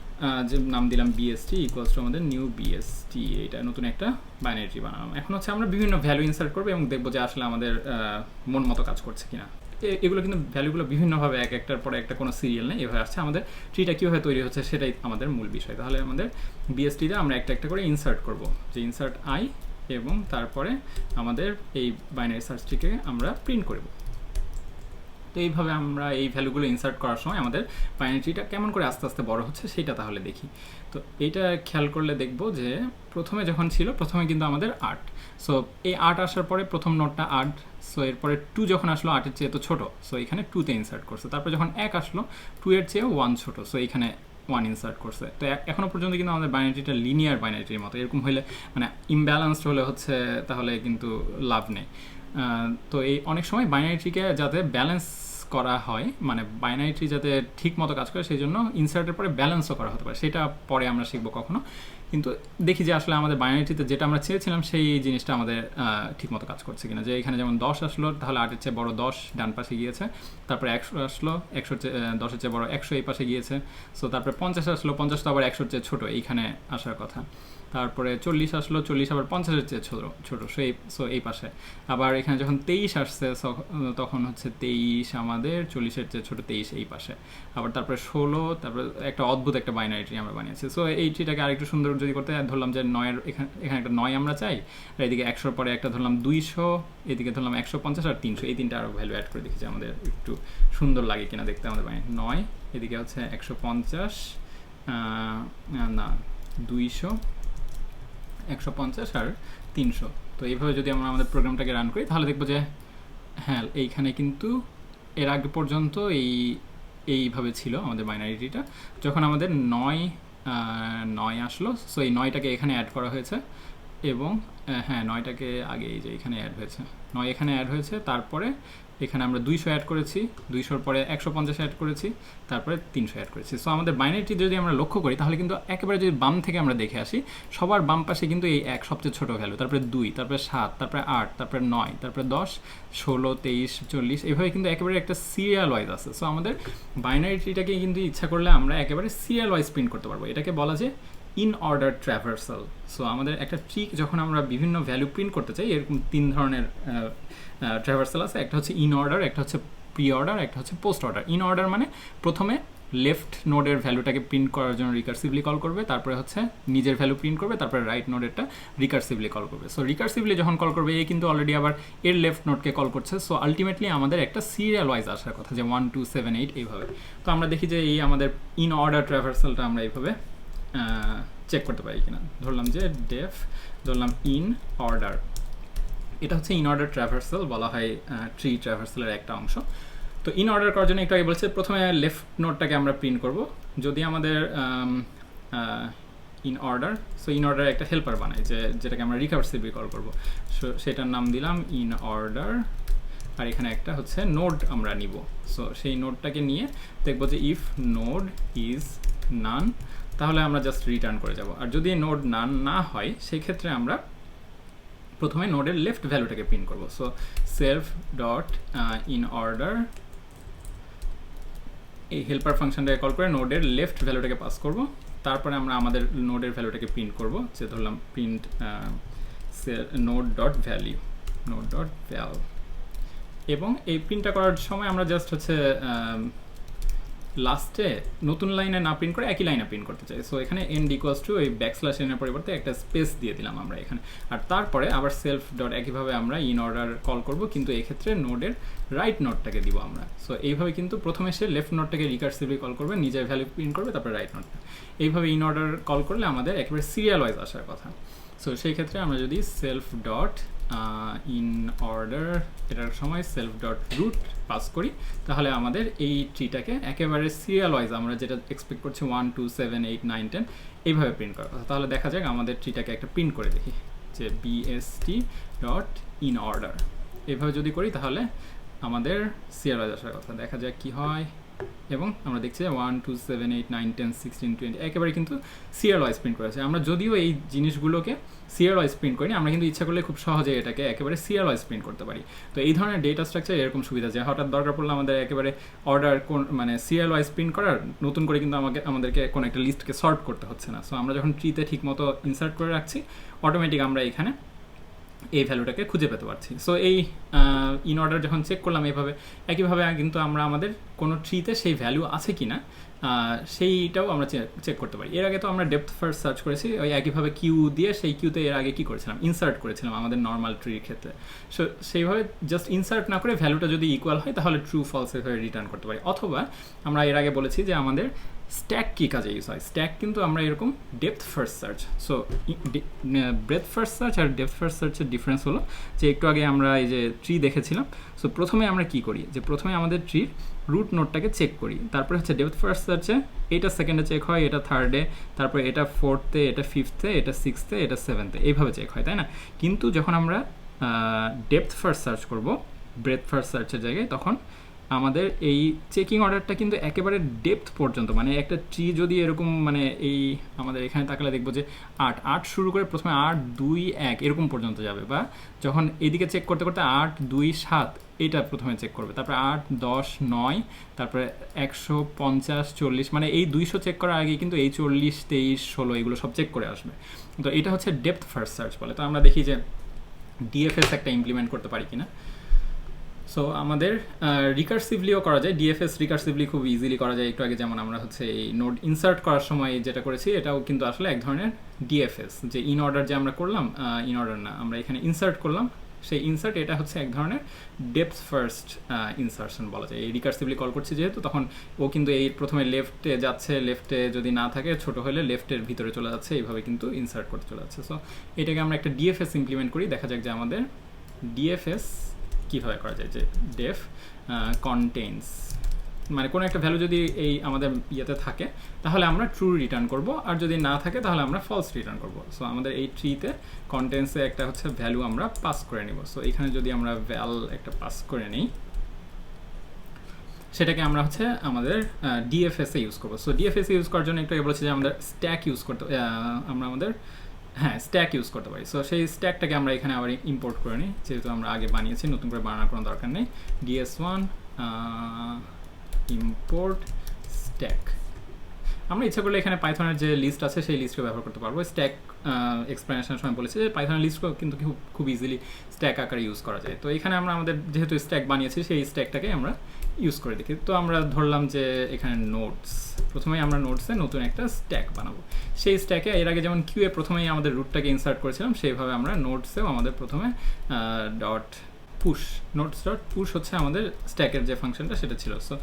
A: যে নাম দিলাম বিএসটি ইকুয়ালস টু আমাদের নিউ বিএসটি, এটা নতুন একটা বাইনারি ট্রি বানালাম। এখন হচ্ছে আমরা বিভিন্ন ভ্যালু ইনসার্ট করবো এবং দেখবো যে আসলে আমাদের মন মতো কাজ করছে কিনা। এগুলো কিন্তু ভ্যালুগুলো বিভিন্নভাবে একটার পরে একটা কোনো সিরিয়াল নেই, এভাবে আসছে। আমাদের ট্রিটা কীভাবে তৈরি হচ্ছে সেটাই আমাদের মূল বিষয়। তাহলে আমাদের বিএসটিতে আমরা একটা একটা করে ইনসার্ট করব, যে ইনসার্ট আই, এবং তারপরে আমাদের এই বাইনারি সার্চ ট্রিকে আমরা প্রিন্ট করব। তো এইভাবে আমরা এই ভ্যালুগুলো ইনসার্ট করার সময় আমাদের বাইনারি ট্রিটা কেমন করে আস্তে আস্তে বড় হচ্ছে সেটা তাহলে দেখি। তো এইটা খেয়াল করলে দেখব যে প্রথমে যখন ছিল প্রথমে কিন্তু আমাদের 8, সো এই 8 আসার পরে প্রথম নোটটা 8, সো এরপরে 2 যখন আসলো 8-এর চেয়ে তো ছোটো, সো এখানে 2-তে ইনসার্ট করছে। তারপর যখন 1 আসলো 2-এর চেয়েও 1 ছোটো, সো এখানে 1 ইনসার্ট করছে। তো এখনও পর্যন্ত কিন্তু আমাদের বাইনারি ট্রিটা লিনিয়ার বাইনারি ট্রির মতো, এরকম হলে মানে ইমব্যালেন্সড হলে হচ্ছে তাহলে কিন্তু লাভ নেই। তো এই অনেক সময় বাইনারি ট্রিকে যাতে ব্যালেন্স করা হয়, মানে বাইনারি ট্রি যাতে ঠিক মতো কাজ করে সেই জন্য ইনসার্টের পরে ব্যালেন্সও করা হতে পারে, সেটা পরে আমরা শিখবো কখনো। কিন্তু দেখি যে আসলে আমাদের বাইনারি ট্রিতে যেটা আমরা চেয়েছিলাম সেই জিনিসটা আমাদের ঠিক মতো কাজ করছে কিনা। যে এখানে যেমন 10 আসলো, তাহলে 8-এর চেয়ে বড় 10 ডান পাশে গিয়েছে, তারপরে 100 আসলো, 10-এর চেয়ে বড় 100 এই পাশে গিয়েছে। সো তারপরে 50 আসলো, 50 তো আবার 100-এর চেয়ে ছোটো, এইখানে আসার কথা। তারপরে 40 আসলো, 40 আবার 50-এর চেয়ে ছোটো, সো এই পাশে। আবার এখানে যখন 23 আসছে তখন হচ্ছে 23 আমাদের 40-এর চেয়ে ছোটো, 23 এই পাশে। আবার তারপরে 16, তারপরে একটা অদ্ভুত একটা বাইনারি ট্রি আমরা বানিয়েছি। সো এই ট্রিটাকে আরেকটু সুন্দর যদি করতে ধরলাম যে 9-এর এখানে একটা 9 আমরা চাই, আর এদিকে 100-র পরে একটা ধরলাম 200, এদিকে ধরলাম 150 আর 300, এই তিনটা আরও ভ্যালু অ্যাড করে দেখি যে আমাদের একটু সুন্দর লাগে কিনা দেখতে আমাদের 9, এদিকে হচ্ছে 150, না 200, 150 আর 300। তো এইভাবে যদি আমরা আমাদের প্রোগ্রামটাকে রান করি তাহলে দেখবো যে হ্যাঁ এইখানে কিন্তু এর আগে পর্যন্ত এইভাবে ছিল আমাদের বাইনারিটিটা। যখন আমাদের 9 আসলো, সো এই 9টাকে এখানে অ্যাড করা হয়েছে, এবং হ্যাঁ 9টাকে আগে এই যে এখানে অ্যাড হয়েছে, 9 এখানে অ্যাড হয়েছে, তারপরে এখানে আমরা 200 অ্যাড করেছি, 200-র পরে 150 অ্যাড করেছি, তারপরে 300 অ্যাড করেছি। সো আমাদের বাইনারিটি যদি আমরা লক্ষ্য করি তাহলে কিন্তু একেবারে যদি বাম থেকে আমরা দেখে আসি, সবার বাম পাশে কিন্তু এই 1 সবচেয়ে ছোটো ভ্যালু, তারপরে 2, তারপরে 7, তারপরে 8, তারপরে 9, তারপরে 10, 16, 23, 40, এইভাবে কিন্তু একেবারে একটা সিরিয়াল ওয়াইজ আছে। সো আমাদের বাইনারিটিটাকে কিন্তু ইচ্ছা করলে আমরা একেবারে সিরিয়াল ওয়াইজ প্রিন্ট করতে পারবো। এটাকে বলা যায় ইন অর্ডার ট্র্যাভার্সাল। সো আমাদের একটা ট্রি যখন আমরা বিভিন্ন ভ্যালু প্রিন্ট করতে চাই, এরকম 3 ধরনের ট্র্যাভার্সাল আছে। একটা হচ্ছে ইন অর্ডার, একটা হচ্ছে প্রি অর্ডার, একটা হচ্ছে পোস্ট অর্ডার। ইন অর্ডার মানে প্রথমে লেফট নোডের ভ্যালুটাকে প্রিন্ট করার জন্য রিকার্সিভলি কল করবে, তারপরে হচ্ছে নিজের ভ্যালু প্রিন্ট করবে, তারপরে রাইট নোডেরটা রিকার্সিভলি কল করবে। সো রিকার্সিভলি যখন কল করবে এ কিন্তু অলরেডি আবার এর লেফট নোডকে কল করছে। সো আলটিমেটলি আমাদের একটা সিরিয়াল ওয়াইজ আসার কথা, যে 1 2 7 8 এইভাবে। তো আমরা দেখি যে এই আমাদের ইন অর্ডার ট্র্যাভার্সালটা আমরা এইভাবে চেক করতে পারি কিনা। ধরলাম যে ডেফ, ধরলাম ইন অর্ডার, এটা হচ্ছে ইন অর্ডার ট্র্যাভার্সাল, বলা হয় ট্রি ট্র্যাভার্সালের একটা অংশ। তো ইন অর্ডার করার জন্য একটু আগে বলছে প্রথমে লেফট নোটটাকে আমরা প্রিন্ট করব। যদি আমাদের in order, so in order একটা হেল্পার বানাই যেটাকে আমরা রিকার্সিভলি কল করবো, সো সেটার নাম দিলাম ইন অর্ডার। আর এখানে একটা হচ্ছে নোড আমরা নিব। সো সেই নোডটাকে নিয়ে দেখবো যে ইফ নোড ইজ নান, তাহলে আমরা জাস্ট রিটার্ন করে যাব। আর যদি নোড নান না হয় সেই ক্ষেত্রে আমরা প্রথমে নোডের লেফট ভ্যালুটাকে প্রিন্ট করব। So self dot in order, এই হেল্পার ফাংশনটাকে কল করে নোডের লেফট ভ্যালুটাকে পাস করব। তারপরে আমরা আমাদের নোডের ভ্যালুটাকে প্রিন্ট করব, যে ধরলাম print node dot value, node dot val. এবং এই প্রিন্টটা করার সময় আমরা জাস্ট হচ্ছে লাস্টে নতুন লাইনে না প্রিন্ট করে একই লাইনে প্রিন্ট করতে চাই। সো এখানে এন্ড ইকুয়ালস টু এই ব্যাকস্ল্যাশ এনের পরিবর্তে একটা স্পেস দিয়ে দিলাম আমরা এখানে। আর তারপরে আবার সেলফ ডট একইভাবে আমরা ইন অর্ডার কল করব, কিন্তু এক্ষেত্রে নোডের রাইট নোডটাকে দিব আমরা। সো এইভাবে কিন্তু প্রথমে সে লেফট নোডটাকে রিকার্সিভলি কল করবে, নিজের ভ্যালু প্রিন্ট করবে, তারপরে রাইট নোডটা। এইভাবে ইন অর্ডার কল করলে আমাদের একেবারে সিরিয়াল ওয়াইজ আসার কথা। সো সেই ক্ষেত্রে আমরা যদি সেলফ ডট ইন অর্ডার এটার সময় সেলফ ডট রুট পাস করি, তাহলে আমাদের এই ট্রিটাকে একেবারে সিরিয়াল ওয়াইজ আমরা যেটা এক্সপেক্ট করছি 1 2 7 8 9 10 এইভাবে প্রিন্ট করার কথা। তাহলে দেখা যাক আমাদের ট্রিটাকে একটা প্রিন্ট করে দেখি, যে বিএসটি ডট ইন অর্ডার। এভাবে যদি করি তাহলে আমাদের সিরিয়াল ওয়াইজ আসার কথা। দেখা যাক কি হয়। এবং আমরা দেখছি যে 1 2 7 8 9 10 16 20 একেবারে কিন্তু সিরিয়াল ওয়াইজ প্রিন্ট করেছে। আমরা যদিও এই জিনিসগুলোকে সিরিয়াল ওয়াইজ প্রিন্ট করিনি, আমরা কিন্তু ইচ্ছা করলে খুব সহজে এটাকে একেবারে সিরিয়াল ওয়াইজ প্রিন্ট করতে পারি। তো এই ধরনের ডেটা স্ট্রাকচার এরকম সুবিধা, যে হঠাৎ দরকার পড়লে আমাদের একেবারে অর্ডার মানে সিরিয়াল ওয়াইজ প্রিন্ট করার, নতুন করে কিন্তু আমাদেরকে কোনো একটা লিস্টকে সর্ট করতে হচ্ছে না। সো আমরা যখন ট্রিতে ঠিক মতো ইনসার্ট করে রাখছি, অটোমেটিক আমরা এখানে এই ভ্যালুটাকে খুঁজে পেতে পারছি। সো এই ইন অর্ডার যখন চেক করলাম এইভাবে, একইভাবে কিন্তু আমরা আমাদের কোনো ট্রিতে সেই ভ্যালু আছে কি না সেইটাও আমরা চেক করতে পারি। এর আগে তো আমরা ডেপথ ফার্স্ট সার্চ করেছি, ওই একইভাবে কিউ দিয়ে, সেই কিউতে এর আগে কী করেছিলাম, ইনসার্ট করেছিলাম আমাদের নর্মাল ট্রির ক্ষেত্রে। সো সেইভাবে জাস্ট ইনসার্ট না করে ভ্যালুটা যদি ইকুয়াল হয় তাহলে ট্রু ফলস এভাবে রিটার্ন করতে পারি। অথবা আমরা এর আগে বলেছি যে আমাদের স্ট্যাক কী কাজে ইউজ হয়। স্ট্যাক কিন্তু আমরা এরকম depth first search, so breadth first search আর ডেপথ ফার্স্ট সার্চের ডিফারেন্স হলো যে একটু আগে আমরা এই যে ট্রি দেখেছিলাম, সো প্রথমে আমরা কি করি, যে প্রথমে আমাদের ট্রির রুট নোটটাকে চেক করি, তারপরে হচ্ছে ডেপথ ফার্স্ট সার্চে এটা সেকেন্ডে চেক হয়, এটা থার্ডে, তারপরে এটা ফোর্থে, এটা ফিফথে, এটা সিক্সথে, এটা সেভেন্থে, এইভাবে চেক হয়, তাই না? কিন্তু যখন আমরা ডেপথ ফার্স্ট সার্চ করব ব্রেথ ফার্স্ট সার্চের জায়গায়, তখন আমাদের এই চেকিং অর্ডারটা কিন্তু একেবারে ডেপথ পর্যন্ত, মানে একটা ট্রি যদি এরকম মানে এই আমাদের এখানে তাকালে দেখবো যে 8 শুরু করে প্রথমে 8 2 1 এরকম পর্যন্ত যাবে, বা যখন এদিকে চেক করতে করতে 8 2 7 এটা প্রথমে চেক করবে, তারপরে 8 10 9, তারপরে 150 40, মানে এই 200 চেক করার আগে কিন্তু এই 40 23 16 এগুলো সব চেক করে আসবে। তো এটা হচ্ছে ডেপথ ফার্স্ট সার্চ বলে। তো আমরা দেখি যে ডিএফএস একটা ইমপ্লিমেন্ট করতে পারি কিনা। সো আমাদের রিকার্সিভলিও করা যায়, ডিএফএস রিকার্সিভলি খুব ইজিলি করা যায়। একটু আগে যেমন আমরা হচ্ছে এই নোড ইনসার্ট করার সময় যেটা করেছি, এটাও কিন্তু আসলে এক ধরনের ডিএফএস, যে ইন অর্ডার যে আমরা করলাম, ইন অর্ডার না, আমরা এখানে ইনসার্ট করলাম, সেই ইনসার্ট এটা হচ্ছে এক ধরনের ডেপথ ফার্স্ট ইনসার্শন বলা যায়। এই রিকার্সিভলি কল করছি যেহেতু, তখন ও কিন্তু এই প্রথমে লেফটে যাচ্ছে, লেফটে যদি না থাকে ছোট হলে লেফটের ভিতরে চলে যাচ্ছে, এইভাবে কিন্তু ইনসার্ট করতে চলে যাচ্ছে। সো এটাকে আমরা একটা ডিএফএস ইমপ্লিমেন্ট করি, দেখা যাক যে আমাদের ডিএফএস কীভাবে করা যায়। যে ডেফ কন্টেন্টস, মানে কোনো একটা ভ্যালু যদি এই আমাদের ইয়েতে থাকে তাহলে আমরা ট্রু রিটার্ন করব, আর যদি না থাকে তাহলে আমরা ফলস রিটার্ন করব। সো আমাদের এই ট্রিতে কন্টেন্টসে একটা হচ্ছে ভ্যালু আমরা পাস করে নিব। সো এখানে যদি আমরা ভ্যাল একটা পাস করে নিই, সেটাকে আমরা হচ্ছে আমাদের ডিএফএসে ইউজ করবো। সো ডিএফএসে ইউজ করার জন্য একটু বলেছি যে আমাদের স্ট্যাক ইউজ করতে, আমরা আমাদের স্ট্যাক ইউজ করতে পারি। সো সেই স্ট্যাকটাকে আমরা এখানে আবার ইম্পোর্ট করে নিই, যেহেতু আমরা আগে বানিয়েছি, নতুন করে বানানোর কোনো দরকার নেই। ds1 import stack. আমরা ইচ্ছা করলে এখানে পাইথনের যে লিস্ট আছে সেই লিস্টকে ব্যবহার করতে পারবো। স্ট্যাক এক্সপ্লেনেশনের সময় বলেছে যে পাইথনের লিস্টকেও কিন্তু খুব ইজিলি স্ট্যাক আকারে ইউজ করা যায়। তো এখানে আমরা আমাদের যেহেতু স্ট্যাক বানিয়েছি, সেই স্ট্যাকটাকে আমরা ইউজ করে দেখি। তো আমরা ধরলাম যে এখানে নোটস, প্রথমেই আমরা নোটসে নতুন একটা স্ট্যাক বানাবো। সেই স্ট্যাকে এর আগে যেমন কিউএ প্রথমেই আমাদের রুটটাকে ইনসার্ট করেছিলাম, সেইভাবে আমরা নোটসেও আমাদের প্রথমে dot push, notes dot push হচ্ছে আমাদের স্ট্যাকের যে ফাংশনটা সেটা ছিল। সো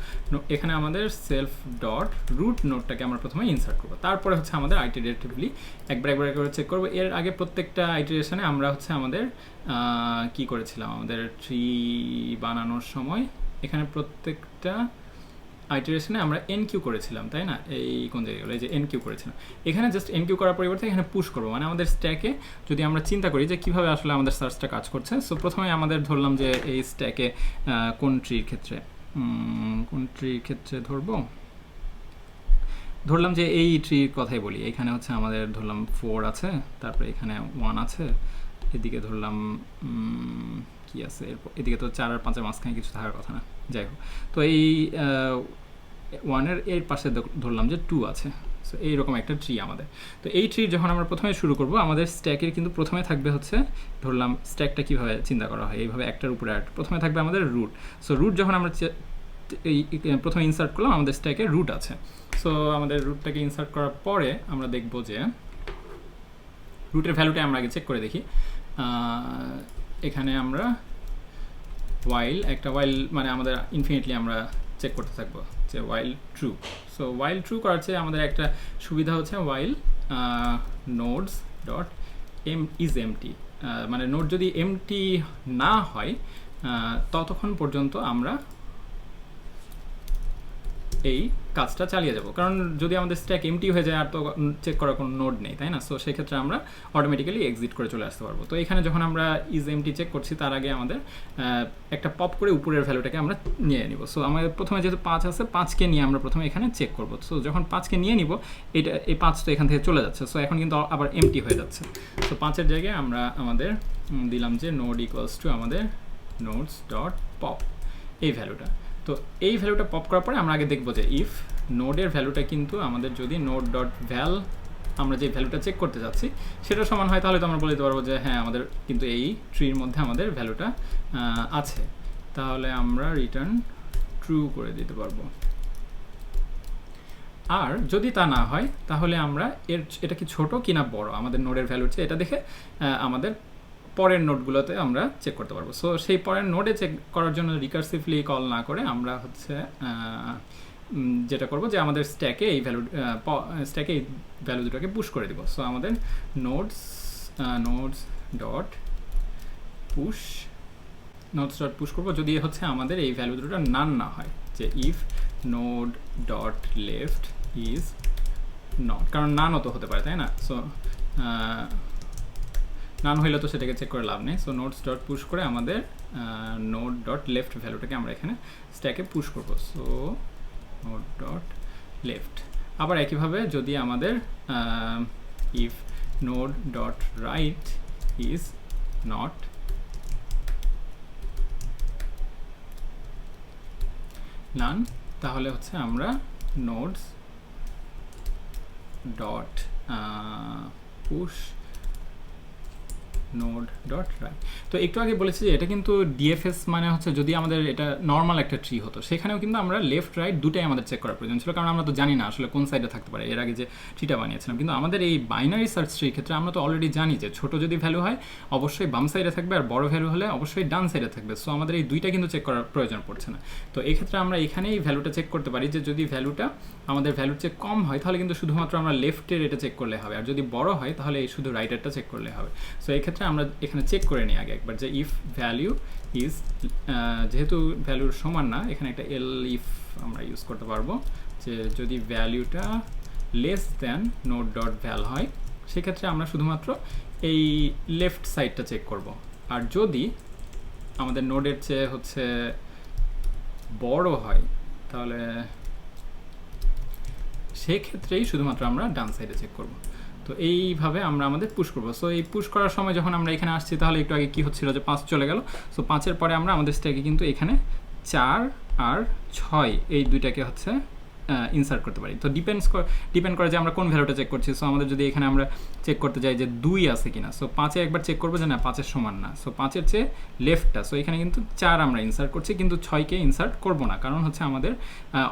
A: এখানে আমাদের সেলফ ডট রুট নোটটাকে আমরা প্রথমে ইনসার্ট করবো, তারপরে হচ্ছে আমাদের আইটারেটিভলি একবার করে চেক করবো। এর আগে প্রত্যেকটা আইটারেশনে আমরা হচ্ছে আমাদের কি করেছিলাম, আমাদের ট্রি বানানোর সময় এখানে প্রত্যেকটা আইটারেশনে আমরা এনকিউ করেছিলাম, তাই না? এই কোন জায়গায় এই যে এনকিউ করেছিলাম, এখানে জাস্ট এনকিউ করার পরিবর্তে এখানে পুশ করবো। মানে আমাদের স্ট্যাকে যদি আমরা চিন্তা করি যে কীভাবে আসলে আমাদের সার্চটা কাজ করছে, সো প্রথমে আমাদের ধরলাম যে এই স্ট্যাকে কোন ট্রির ক্ষেত্রে ধরলাম যে এই ট্রির কথাই বলি। এখানে হচ্ছে আমাদের ধরলাম 4 আছে, তারপরে এখানে 1 আছে, এদিকে ধরলাম কি আছে, এরপর এদিকে তো 4 আর 5-এর মাঝখানে কিছু থাকার কথা না, যাই হোক। তো এই 1-এর এর পাশে ধরলাম যে 2 আছে। সো এইরকম একটা ট্রি আমাদের। তো এই ট্রি যখন আমরা প্রথমে শুরু করব, আমাদের স্ট্যাকের কিন্তু প্রথমে থাকবে হচ্ছে, ধরলাম স্ট্যাকটা কীভাবে চিন্তা করা হয়, এইভাবে একটার উপরে একটা, প্রথমে থাকবে আমাদের রুট। সো রুট যখন আমরা এই প্রথমে ইনসার্ট করলাম, আমাদের স্ট্যাকে রুট আছে। সো আমাদের রুটটাকে ইনসার্ট করার পরে আমরা দেখব যে রুটের ভ্যালুটা আমরা আগে চেক করে দেখি। এখানে আমরা ওয়াইল মানে আমাদের ইনফিনিটলি আমরা চেক করতে থাকবো যে ওয়াইল ট্রু। সো ওয়াইল ট্রু করার চেয়ে আমাদের একটা সুবিধা হচ্ছে ওয়াইল নোডস ডট ইজ এমটি, মানে নোড যদি এমটি না হয় ততক্ষণ পর্যন্ত আমরা এই কাজটা চালিয়ে যাব, কারণ যদি আমাদের স্ট্যাক এমটি হয়ে যায় আর তো চেক করার কোনো নোড নেই, তাই না? সো সেক্ষেত্রে আমরা অটোমেটিক্যালি এক্সিট করে চলে আসতে পারবো। তো এখানে যখন আমরা ইজ এমটি চেক করছি, তার আগে আমাদের একটা পপ করে উপরের ভ্যালুটাকে আমরা নিয়ে নিব। সো আমাদের প্রথমে যেহেতু 5 আছে, 5কে নিয়ে আমরা প্রথমে এখানে চেক করবো। সো যখন 5কে নিয়ে নিব, এই 5 তো এখান থেকে চলে যাচ্ছে, সো এখন কিন্তু আবার এমটি হয়ে যাচ্ছে। সো 5-এর জায়গায় আমরা আমাদের দিলাম যে নোড ইকুয়ালস টু আমাদের নোডস ডট পপ, এই ভ্যালুটা। তো এই ভ্যালুটা পপ করার পরে আমরা আগে দেখবো যে ইফ নোডের ভ্যালুটা কিন্তু আমাদের যদি নোড ডট ভ্যাল, আমরা যে ভ্যালুটা চেক করতে যাচ্ছি সেটা সমান হয়, তাহলে তো আমরা বলে দিতে পারবো যে হ্যাঁ আমাদের কিন্তু এই ট্রির মধ্যে আমাদের ভ্যালুটা আছে, তাহলে আমরা রিটার্ন ট্রু করে দিতে পারবো। আর যদি তা না হয় তাহলে আমরা এটা কি ছোট কিনা বড় আমাদের নোডের ভ্যালুর চেয়ে, এটা দেখে আমাদের পরের নোডগুলোতে আমরা চেক করতে পারবো। সো সেই পরের নোডে চেক করার জন্য রিকার্সিভলি কল না করে আমরা হচ্ছে যেটা করব যে আমাদের স্ট্যাকে এই ভ্যালু দুটোকে পুশ করে দিব। সো আমাদের নোডস ডট পুশ করবো যদি হচ্ছে আমাদের এই ভ্যালু দুটো নান না হয়, যে if node dot left is not, কারণ নানও তো হতে পারে, তাই না? সো নান হইলে তো সেটাকে চেক করে লাভ নেই। সো নোডস ডট পুশ করে আমাদের নোড ডট লেফট ভ্যালুটাকে আমরা এখানে স্ট্যাকে পুশ করবো। So node dot left. আবার একইভাবে যদি আমাদের if node dot right is not নান, তাহলে হচ্ছে আমরা nodes dot push node dot right. তো একটু আগে বলেছি যে এটা কিন্তু ডিএফএস মানে হচ্ছে যদি আমাদের এটা নর্মাল একটা ট্রি হতো সেখানেও কিন্তু আমরা লেফট রাইট দুটাই আমাদের চেক করার প্রয়োজন ছিল, কারণ আমরা তো জানি না আসলে কোন সাইডে থাকতে পারে এর আগে যে ট্রিটা বানিয়েছিলাম। কিন্তু আমাদের এই বাইনারি সার্চ ট্রির ক্ষেত্রে আমরা তো অলরেডি জানি যে ছোট যদি ভ্যালু হয় অবশ্যই বাম সাইডে থাকবে আর বড় ভ্যালু হলে অবশ্যই ডান সাইডে থাকবে। সো আমাদের এই দুইটা কিন্তু চেক করার প্রয়োজন পড়ছে না। তো এই ক্ষেত্রে আমরা এখানেই ভ্যালুটা চেক করতে পারি যে যদি ভ্যালুটা আমাদের ভ্যালুর চেয়ে কম হয় তাহলে কিন্তু শুধুমাত্র আমরা লেফটের এটা চেক করলে হবে, আর যদি বড় হয় তাহলে এই শুধু রাইটেরটা চেক করলে হবে। সো এই ক্ষেত্রে আমরা এখানে চেক করে নিই আগে একবার যে ইফ ভ্যালু ইজ, যেহেতু ভ্যালুর সমান না এখানে একটা এল ইফ আমরা ইউজ করতে পারবো, যে যদি ভ্যালুটা লেস দ্যান নোড ডট ভ্যাল হয় সেক্ষেত্রে আমরা শুধুমাত্র এই লেফট সাইডটা চেক করব, আর যদি আমাদের নোডের চেয়ে হচ্ছে বড় হয় তাহলে সেক্ষেত্রেই শুধুমাত্র আমরা ডান সাইডে চেক করব। তো এইভাবে আমরা আমাদের পুশ করবো। সো এই পুশ করার সময় যখন আমরা এখানে আসছি তাহলে একটু আগে কী হচ্ছিল যে 5 চলে গেল। সো 5-এর পরে আমরা আমাদের স্ট্যাকে কিন্তু এখানে 4 আর 6 এই দুইটাকে হচ্ছে ইনসার্ট করতে পারি। তো ডিপেন্ড করে যে আমরা কোন ভ্যালুটা চেক করছি। সো আমাদের যদি এখানে আমরা চেক করতে যাই যে 2 আছে কিনা, সো 5-এ একবার চেক করবো যে না 5-এর সমান না, সো 5-এর চেয়ে লেফটটা, সো এখানে কিন্তু 4 আমরা ইনসার্ট করছি কিন্তু 6কে ইনসার্ট করব না, কারণ হচ্ছে আমাদের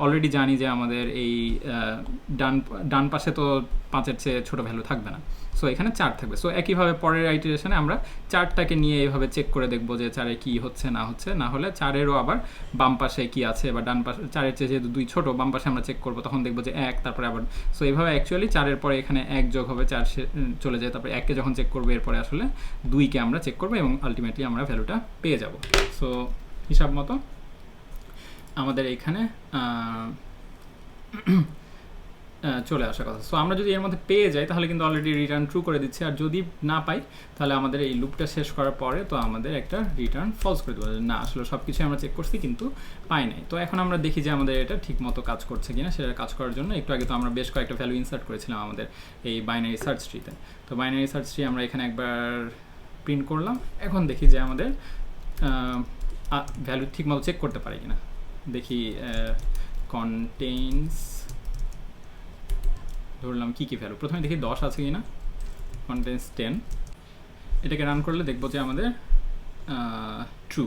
A: অলরেডি জানি যে আমাদের এই ডান পাশে তো 5-এর চেয়ে ছোটো ভ্যালু থাকবে না, সো এখানে 4 থাকবে। সো একইভাবে পরের আইটারেশনে আমরা 4টাকে নিয়ে এইভাবে চেক করে দেখবো যে 4-এ কী হচ্ছে না হচ্ছে, না হলে 4-এরও আবার বাম পাশে কী আছে বা ডান পাশে 4-এর চেয়ে যেহেতু 2 ছোটো বাম পাশে আমরা চেক করবো তখন দেখবো যে 1, তারপরে আবার সো এইভাবে অ্যাকচুয়ালি 4-এর পরে এখানে 1 যোগ হবে, 4 চলে যায়, তারপরে 1কে যখন চেক করবো এরপরে আসলে 2কে আমরা চেক করবো এবং আলটিমেটলি আমরা ভ্যালুটা পেয়ে যাব। সো হিসাব মতো আমাদের এইখানে চলে আসার কথা। সো আমরা যদি এর মধ্যে পেয়ে যাই তাহলে কিন্তু অলরেডি রিটার্ন ট্রু করে দিচ্ছে, আর যদি না পাই তাহলে আমাদের এই লুপটা শেষ করার পরে তো আমাদের একটা রিটার্ন ফলস করে দেবো, না আসলে সব কিছু আমরা চেক করছি কিন্তু পাই নাই। তো এখন আমরা দেখি যে আমাদের এটা ঠিক মতো কাজ করছে কিনা। সেটা কাজ করার জন্য একটু আগে তো আমরা বেশ কয়েকটা ভ্যালু ইনসার্ট করেছিলাম আমাদের এই বাইনারি সার্চ ট্রিতে। তো বাইনারি সার্চ ট্রি আমরা এখানে একবার প্রিন্ট করলাম। এখন দেখি যে আমাদের ভ্যালু ঠিক মতো চেক করতে পারি কিনা। দেখি কন্টেইনস ধরলাম কী কী ভ্যালু, প্রথমে দেখি 10 আছে কি না, কন্টেন্স 10, এটাকে রান করলে দেখবো যে আমাদের ট্রু,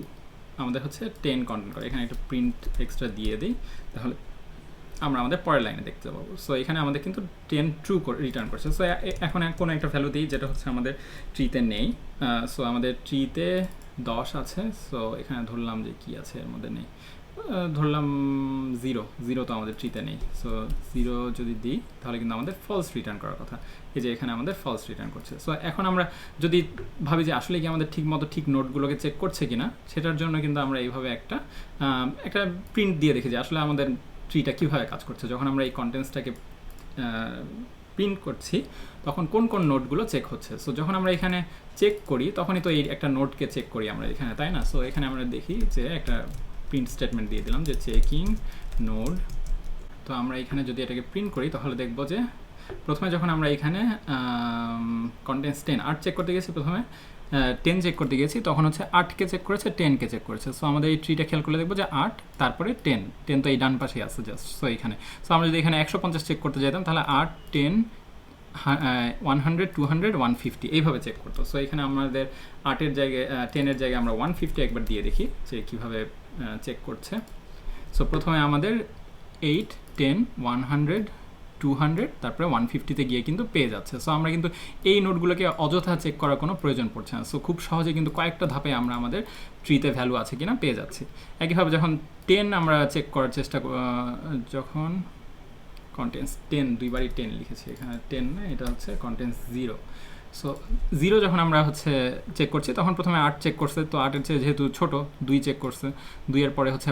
A: আমাদের হচ্ছে 10 কন্টেন্ট করে। এখানে একটা প্রিন্ট এক্সট্রা দিয়ে দিই তাহলে আমরা আমাদের পরের লাইনে দেখতে পাবো। সো এখানে আমাদের কিন্তু 10 ট্রু রিটার্ন করছে। সো এখন কোনো একটা ভ্যালু দিই যেটা হচ্ছে আমাদের ট্রিতে নেই। সো আমাদের ট্রিতে 10 আছে, সো এখানে ধরলাম যে কি আছে এর মধ্যে নেই, ধরলাম 0 তো আমাদের ট্রিতে নেই। সো 0 যদি দিই তাহলে কিন্তু আমাদের ফলস রিটার্ন করার কথা, এই যে এখানে আমাদের ফলস রিটার্ন করছে। সো এখন আমরা যদি ভাবি যে আসলে কি আমাদের ঠিক মতো ঠিক নোটগুলোকে চেক করছে কিনা, সেটার জন্য কিন্তু আমরা এইভাবে একটা প্রিন্ট দিয়ে দেখি যে আসলে আমাদের ট্রিটা কীভাবে কাজ করছে। যখন আমরা এই কন্টেন্টসটাকে প্রিন্ট করছি তখন কোন কোন নোটগুলো চেক হচ্ছে। সো যখন আমরা এখানে চেক করি তখনই তো এই একটা নোটকে চেক করি আমরা এখানে, তাই না? সো এখানে আমরা দেখি যে একটা প্রিন্ট স্টেটমেন্ট দিয়ে দিলাম যে চেকিং নোড। তো আমরা এখানে যদি এটাকে প্রিন্ট করি তাহলে দেখব যে প্রথমে যখন আমরা এখানে কন্টেন্টস 10 8 চেক করতে গেছি, প্রথমে 10 চেক করতে গেছি তখন হচ্ছে 8কে চেক করেছে, 10কে চেক করেছে। সো আমাদের এই ট্রিটা খেয়াল করলে দেখবো যে 8 তারপরে 10 তো এই ডান পাশেই আছে জাস্ট। সো এখানে সো আমরা যদি এখানে 150 চেক করতে যেতাম তাহলে 8 10 100 200 150 এইভাবে চেক করতো। সো এখানে আমাদের 8-এর জায়গায় 10-এর জায়গায় আমরা 150 একবার দিয়ে দেখি যে কীভাবে চেক করছে। সো প্রথমে আমাদের 8 10 100 200 তারপরে 150-তে গিয়ে কিন্তু পেয়ে যাচ্ছে। সো আমরা কিন্তু এই নোটগুলোকে অযথা চেক করার কোনো প্রয়োজন পড়ছে না। সো খুব সহজে কিন্তু কয়েকটা ধাপে আমরা আমাদের ট্রিতে ভ্যালু আছে কিনা পেয়ে যাচ্ছি। একইভাবে যখন 10 আমরা চেক করার চেষ্টা, যখন কন্টেন্টস 10 দুইবারই 10 লিখেছি এখানে, 10 না, এটা হচ্ছে কন্টেন্টস 0। সো 0 যখন আমরা হচ্ছে চেক করছি তখন প্রথমে 8 চেক করছে, তো 8-এর চেয়ে যেহেতু ছোট 2 চেক করছে, 2-এর পরে হচ্ছে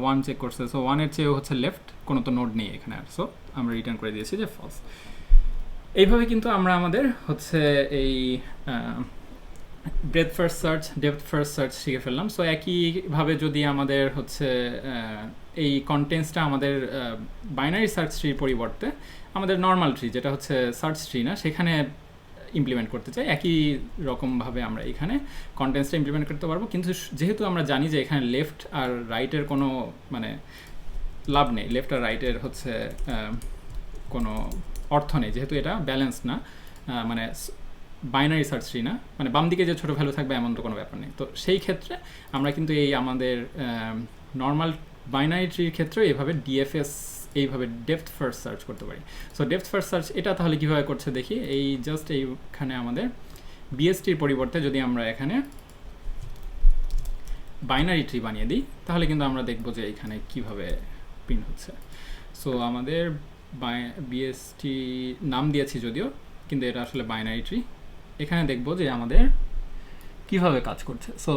A: 1 চেক করছে। সো 1-এর চেয়েও হচ্ছে লেফট কোনো তো নোড নেই এখানে, আর সো আমরা রিটার্ন করে দিয়েছি যে ফলস। এইভাবে কিন্তু আমরা আমাদের হচ্ছে এই breadth first search depth first search শিখে ফেললাম। সো একইভাবে যদি আমাদের হচ্ছে এই কন্টেন্টসটা আমাদের বাইনারি সার্চ ট্রির পরিবর্তে আমাদের নর্মাল ট্রি যেটা হচ্ছে সার্চ ট্রি না সেখানে ইমপ্লিমেন্ট করতে চাই, একই রকমভাবে আমরা এখানে কন্টেন্টসটা ইমপ্লিমেন্ট করতে পারবো। কিন্তু যেহেতু আমরা জানি যে এখানে লেফট আর রাইটের কোনো মানে লাভ নেই, লেফট আর রাইটের হচ্ছে কোনো অর্থ নেই, যেহেতু এটা ব্যালেন্স না, মানে বাইনারি সার্চ ট্রি না, মানে বাম দিকে যে ছোটো ভ্যালু থাকবে এমন তো কোনো ব্যাপার নেই। তো সেই ক্ষেত্রে আমরা কিন্তু এই আমাদের নর্মাল বাইনারি ট্রির ক্ষেত্রেও এইভাবে ডিএফএস এইভাবে ডেপথ ফার্স্ট সার্চ করতে পারি। সো ডেপথ ফার্স্ট সার্চ এটা তাহলে কীভাবে করছে দেখি। এই জাস্ট এইখানে আমাদের বিএসটির পরিবর্তে যদি আমরা এখানে বাইনারি ট্রি বানিয়ে দিই তাহলে কিন্তু আমরা দেখবো যে এখানে কীভাবে প্রিন্ট হচ্ছে। সো আমাদের বিএসটি নাম দিয়েছি যদিও, কিন্তু এটা আসলে বাইনারি ট্রি। এখানে দেখবো যে আমাদের কীভাবে কাজ করছে। সো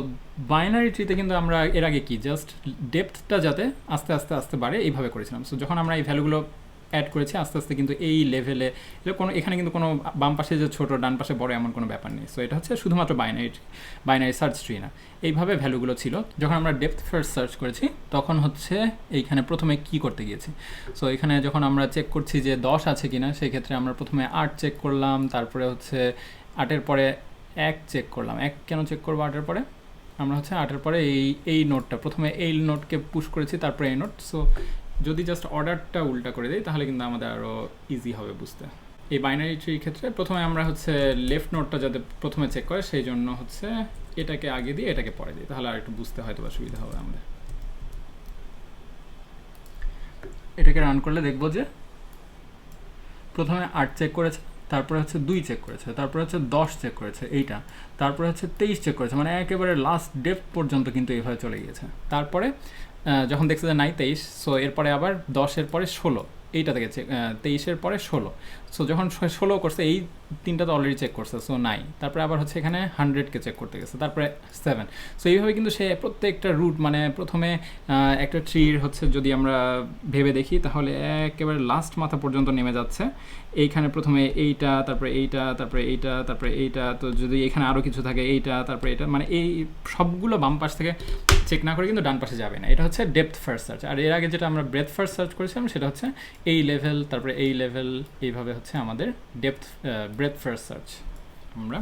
A: বাইনারি ট্রিতে কিন্তু আমরা এর আগে কি জাস্ট ডেপথটা যাতে আস্তে আস্তে আস্তে বাড়ে এইভাবে করেছিলাম। সো যখন আমরা এই ভ্যালুগুলো অ্যাড করেছি আস্তে আস্তে কিন্তু এই লেভেলে কোনো এখানে কিন্তু কোনো বাম পাশে যে ছোটো ডান পাশে বড় এমন কোনো ব্যাপার নেই। সো এটা হচ্ছে শুধুমাত্র বাইনারি সার্চ ট্রি না, এইভাবে ভ্যালুগুলো ছিল। যখন আমরা ডেপথ ফার্স্ট সার্চ করেছি তখন হচ্ছে এইখানে প্রথমে কি করতে গিয়েছি। সো এখানে যখন আমরা চেক করছি যে 10 আছে কিনা, সেই ক্ষেত্রে আমরা প্রথমে 8 চেক করলাম, তারপরে হচ্ছে 8-এর পরে 1 চেক করলাম। 1 কেন চেক করবো 8-এর পরে? আমরা হচ্ছে 8-এর পরে এই নোটটা প্রথমে এই নোটকে পুশ করেছি, তারপরে এই নোট। সো যদি জাস্ট অর্ডারটা উল্টা করে দিই তাহলে কিন্তু আমাদের আরও ইজি হবে বুঝতে। এই বাইনারি ট্রির ক্ষেত্রে প্রথমে আমরা হচ্ছে লেফট নোটটা যাতে প্রথমে চেক করে সেই জন্য হচ্ছে এটাকে আগে দিয়ে এটাকে পরে দিই, তাহলে আর একটু বুঝতে হয়তো বা সুবিধা হবে আমাদের। এটাকে রান করলে দেখবো যে প্রথমে 8 চেক করেছে, তারপরে হচ্ছে 2 চেক করেছে, তারপরে হচ্ছে 10 চেক করেছে এইটা, তারপরে হচ্ছে 23 চেক করেছে, মানে একেবারে লাস্ট ডেপথ পর্যন্ত কিন্তু এইভাবে চলে গিয়েছে। তারপরে যখন দেখছে যে নাই 23, সো এরপরে আবার 10-এর পরে 16, এইটা থেকে 23-এর পরে 16। সো যখন 16 করছে এই তিনটা তো অলরেডি চেক করছে, সো নাই। তারপরে আবার হচ্ছে এখানে 100কে চেক করতে গেছে, তারপরে 7। সো এইভাবে কিন্তু সে প্রত্যেকটা রুট, মানে প্রথমে একটা ট্রির হচ্ছে যদি আমরা ভেবে দেখি তাহলে একেবারে লাস্ট মাথা পর্যন্ত নেমে যাচ্ছে। এইখানে প্রথমে এইটা, তারপরে এইটা, তারপরে এইটা, তারপরে এইটা, তো যদি এখানে আরও কিছু থাকে এইটা, তারপরে এটা, মানে এই সবগুলো বাম পাশ থেকে চেক না করে কিন্তু ডান পাশে যাবে না। এটা হচ্ছে ডেপথ ফার্স্ট সার্চ। আর এর আগে যেটা আমরা ব্রেথ ফার্স্ট সার্চ করেছিলাম সেটা হচ্ছে এই লেভেল, তারপরে এই লেভেল, এইভাবে হচ্ছে আমাদের ব্রেথ ফার্স্ট সার্চ আমরা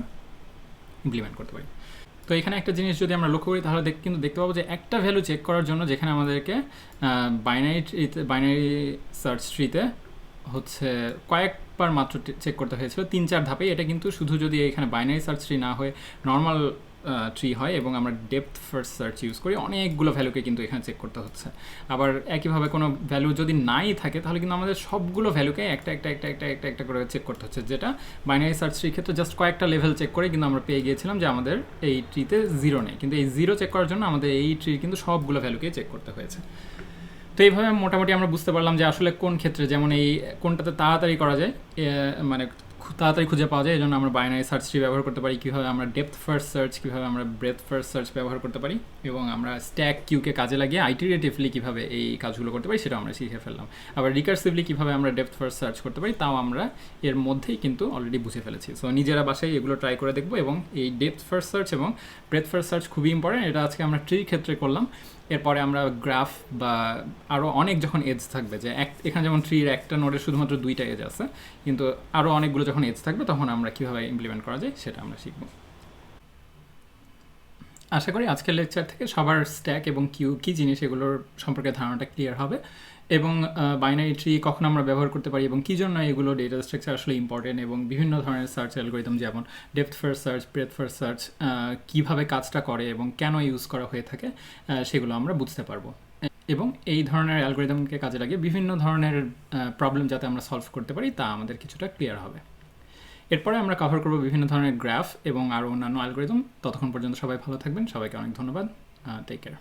A: ইমপ্লিমেন্ট করতে পারি। তো এখানে একটা জিনিস যদি আমরা লক্ষ্য করি তাহলে কিন্তু দেখতে পাবো যে একটা ভ্যালু চেক করার জন্য যেখানে আমাদেরকে বাইনারি সার্চ ট্রিতে হচ্ছে কয়েকবার মাত্র চেক করতে হয়েছিল, 3-4 ধাপে। এটা কিন্তু শুধু যদি এখানে বাইনারি সার্চ ট্রি না হয়ে নর্মাল ট্রি হয় এবং আমরা ডেপথ ফার্স্ট সার্চ ইউজ করি, অনেকগুলো ভ্যালুকে কিন্তু এখানে চেক করতে হচ্ছে। আবার একইভাবে কোনো ভ্যালু যদি নাই থাকে তাহলে কিন্তু আমাদের সবগুলো ভ্যালুকে একটা একটা একটা একটা একটা একটা করে চেক করতে হচ্ছে, যেটা বাইনারি সার্চ ট্রির ক্ষেত্রে জাস্ট কয়েকটা লেভেল চেক করে কিন্তু আমরা পেয়ে গিয়েছিলাম যে আমাদের এই ট্রিতে 0 নেই। কিন্তু এই 0 চেক করার জন্য আমাদের এই ট্রির কিন্তু সবগুলো ভ্যালুকেই চেক করতে হয়েছে। তো এইভাবে মোটামুটি আমরা বুঝতে পারলাম যে আসলে কোন ক্ষেত্রে, যেমন এই কোনটাতে তাড়াতাড়ি করা যায়, মানে তাড়াতাড়ি খুঁজে পাওয়া যায়, এই জন্য আমরা বাইনারি সার্চ ট্রি ব্যবহার করতে পারি, কীভাবে আমরা ডেপথ ফার্স্ট সার্চ, কীভাবে আমরা ব্রেথ ফার্স্ট সার্চ ব্যবহার করতে পারি, এবং আমরা স্ট্যাক কিউকে কাজে লাগিয়ে আইটারেটিভলি কীভাবে এই কাজগুলো করতে পারি সেটাও আমরা শিখে ফেললাম। আবার রিকার্সিভলি কীভাবে আমরা ডেপথ ফার্স্ট সার্চ করতে পারি তাও আমরা এর মধ্যেই কিন্তু অলরেডি বুঝে ফেলেছি। সো নিজেরা বাসায় এগুলো ট্রাই করে দেখবো। এবং এই ডেপথ ফার্স্ট সার্চ এবং ব্রেথ ফার্স্ট সার্চ খুবই ইম্পর্টেন্ট। এটা আজকে আমরা ট্রির ক্ষেত্রে করলাম। এরপরে আমরা গ্রাফ বা আরও অনেক যখন এজ থাকবে, যে এখানে যেমন ট্রির একটা নোডে শুধুমাত্র 2টা এজ আছে, কিন্তু আরও অনেকগুলো যখন এজ থাকবে তখন আমরা কীভাবে ইমপ্লিমেন্ট করা যায় সেটা আমরা শিখব। আশা করি আজকের লেকচার থেকে সবার স্ট্যাক এবং কিউ কী জিনিস এগুলোর সম্পর্কে ধারণাটা ক্লিয়ার হবে, এবং বাইনারি ট্রি কখন আমরা ব্যবহার করতে পারি এবং কী জন্য এগুলো ডেটা স্ট্রাকচার আসলে ইম্পর্টেন্ট, এবং বিভিন্ন ধরনের সার্চ অ্যালগরিদম যেমন depth first search, breadth first search কীভাবে কাজটা করে এবং কেন ইউজ করা হয়ে থাকে সেগুলো আমরা বুঝতে পারবো। এবং এই ধরনের অ্যালগরিদমকে কাজে লাগিয়ে বিভিন্ন ধরনের প্রবলেম যাতে আমরা সলভ করতে পারি তা আমাদের কিছুটা ক্লিয়ার হবে। এরপরে আমরা কভার করব বিভিন্ন ধরনের গ্রাফ এবং আরও অন্যান্য অ্যালগরিদম। ততক্ষণ পর্যন্ত সবাই ভালো থাকবেন। সবাইকে অনেক ধন্যবাদ। Take care.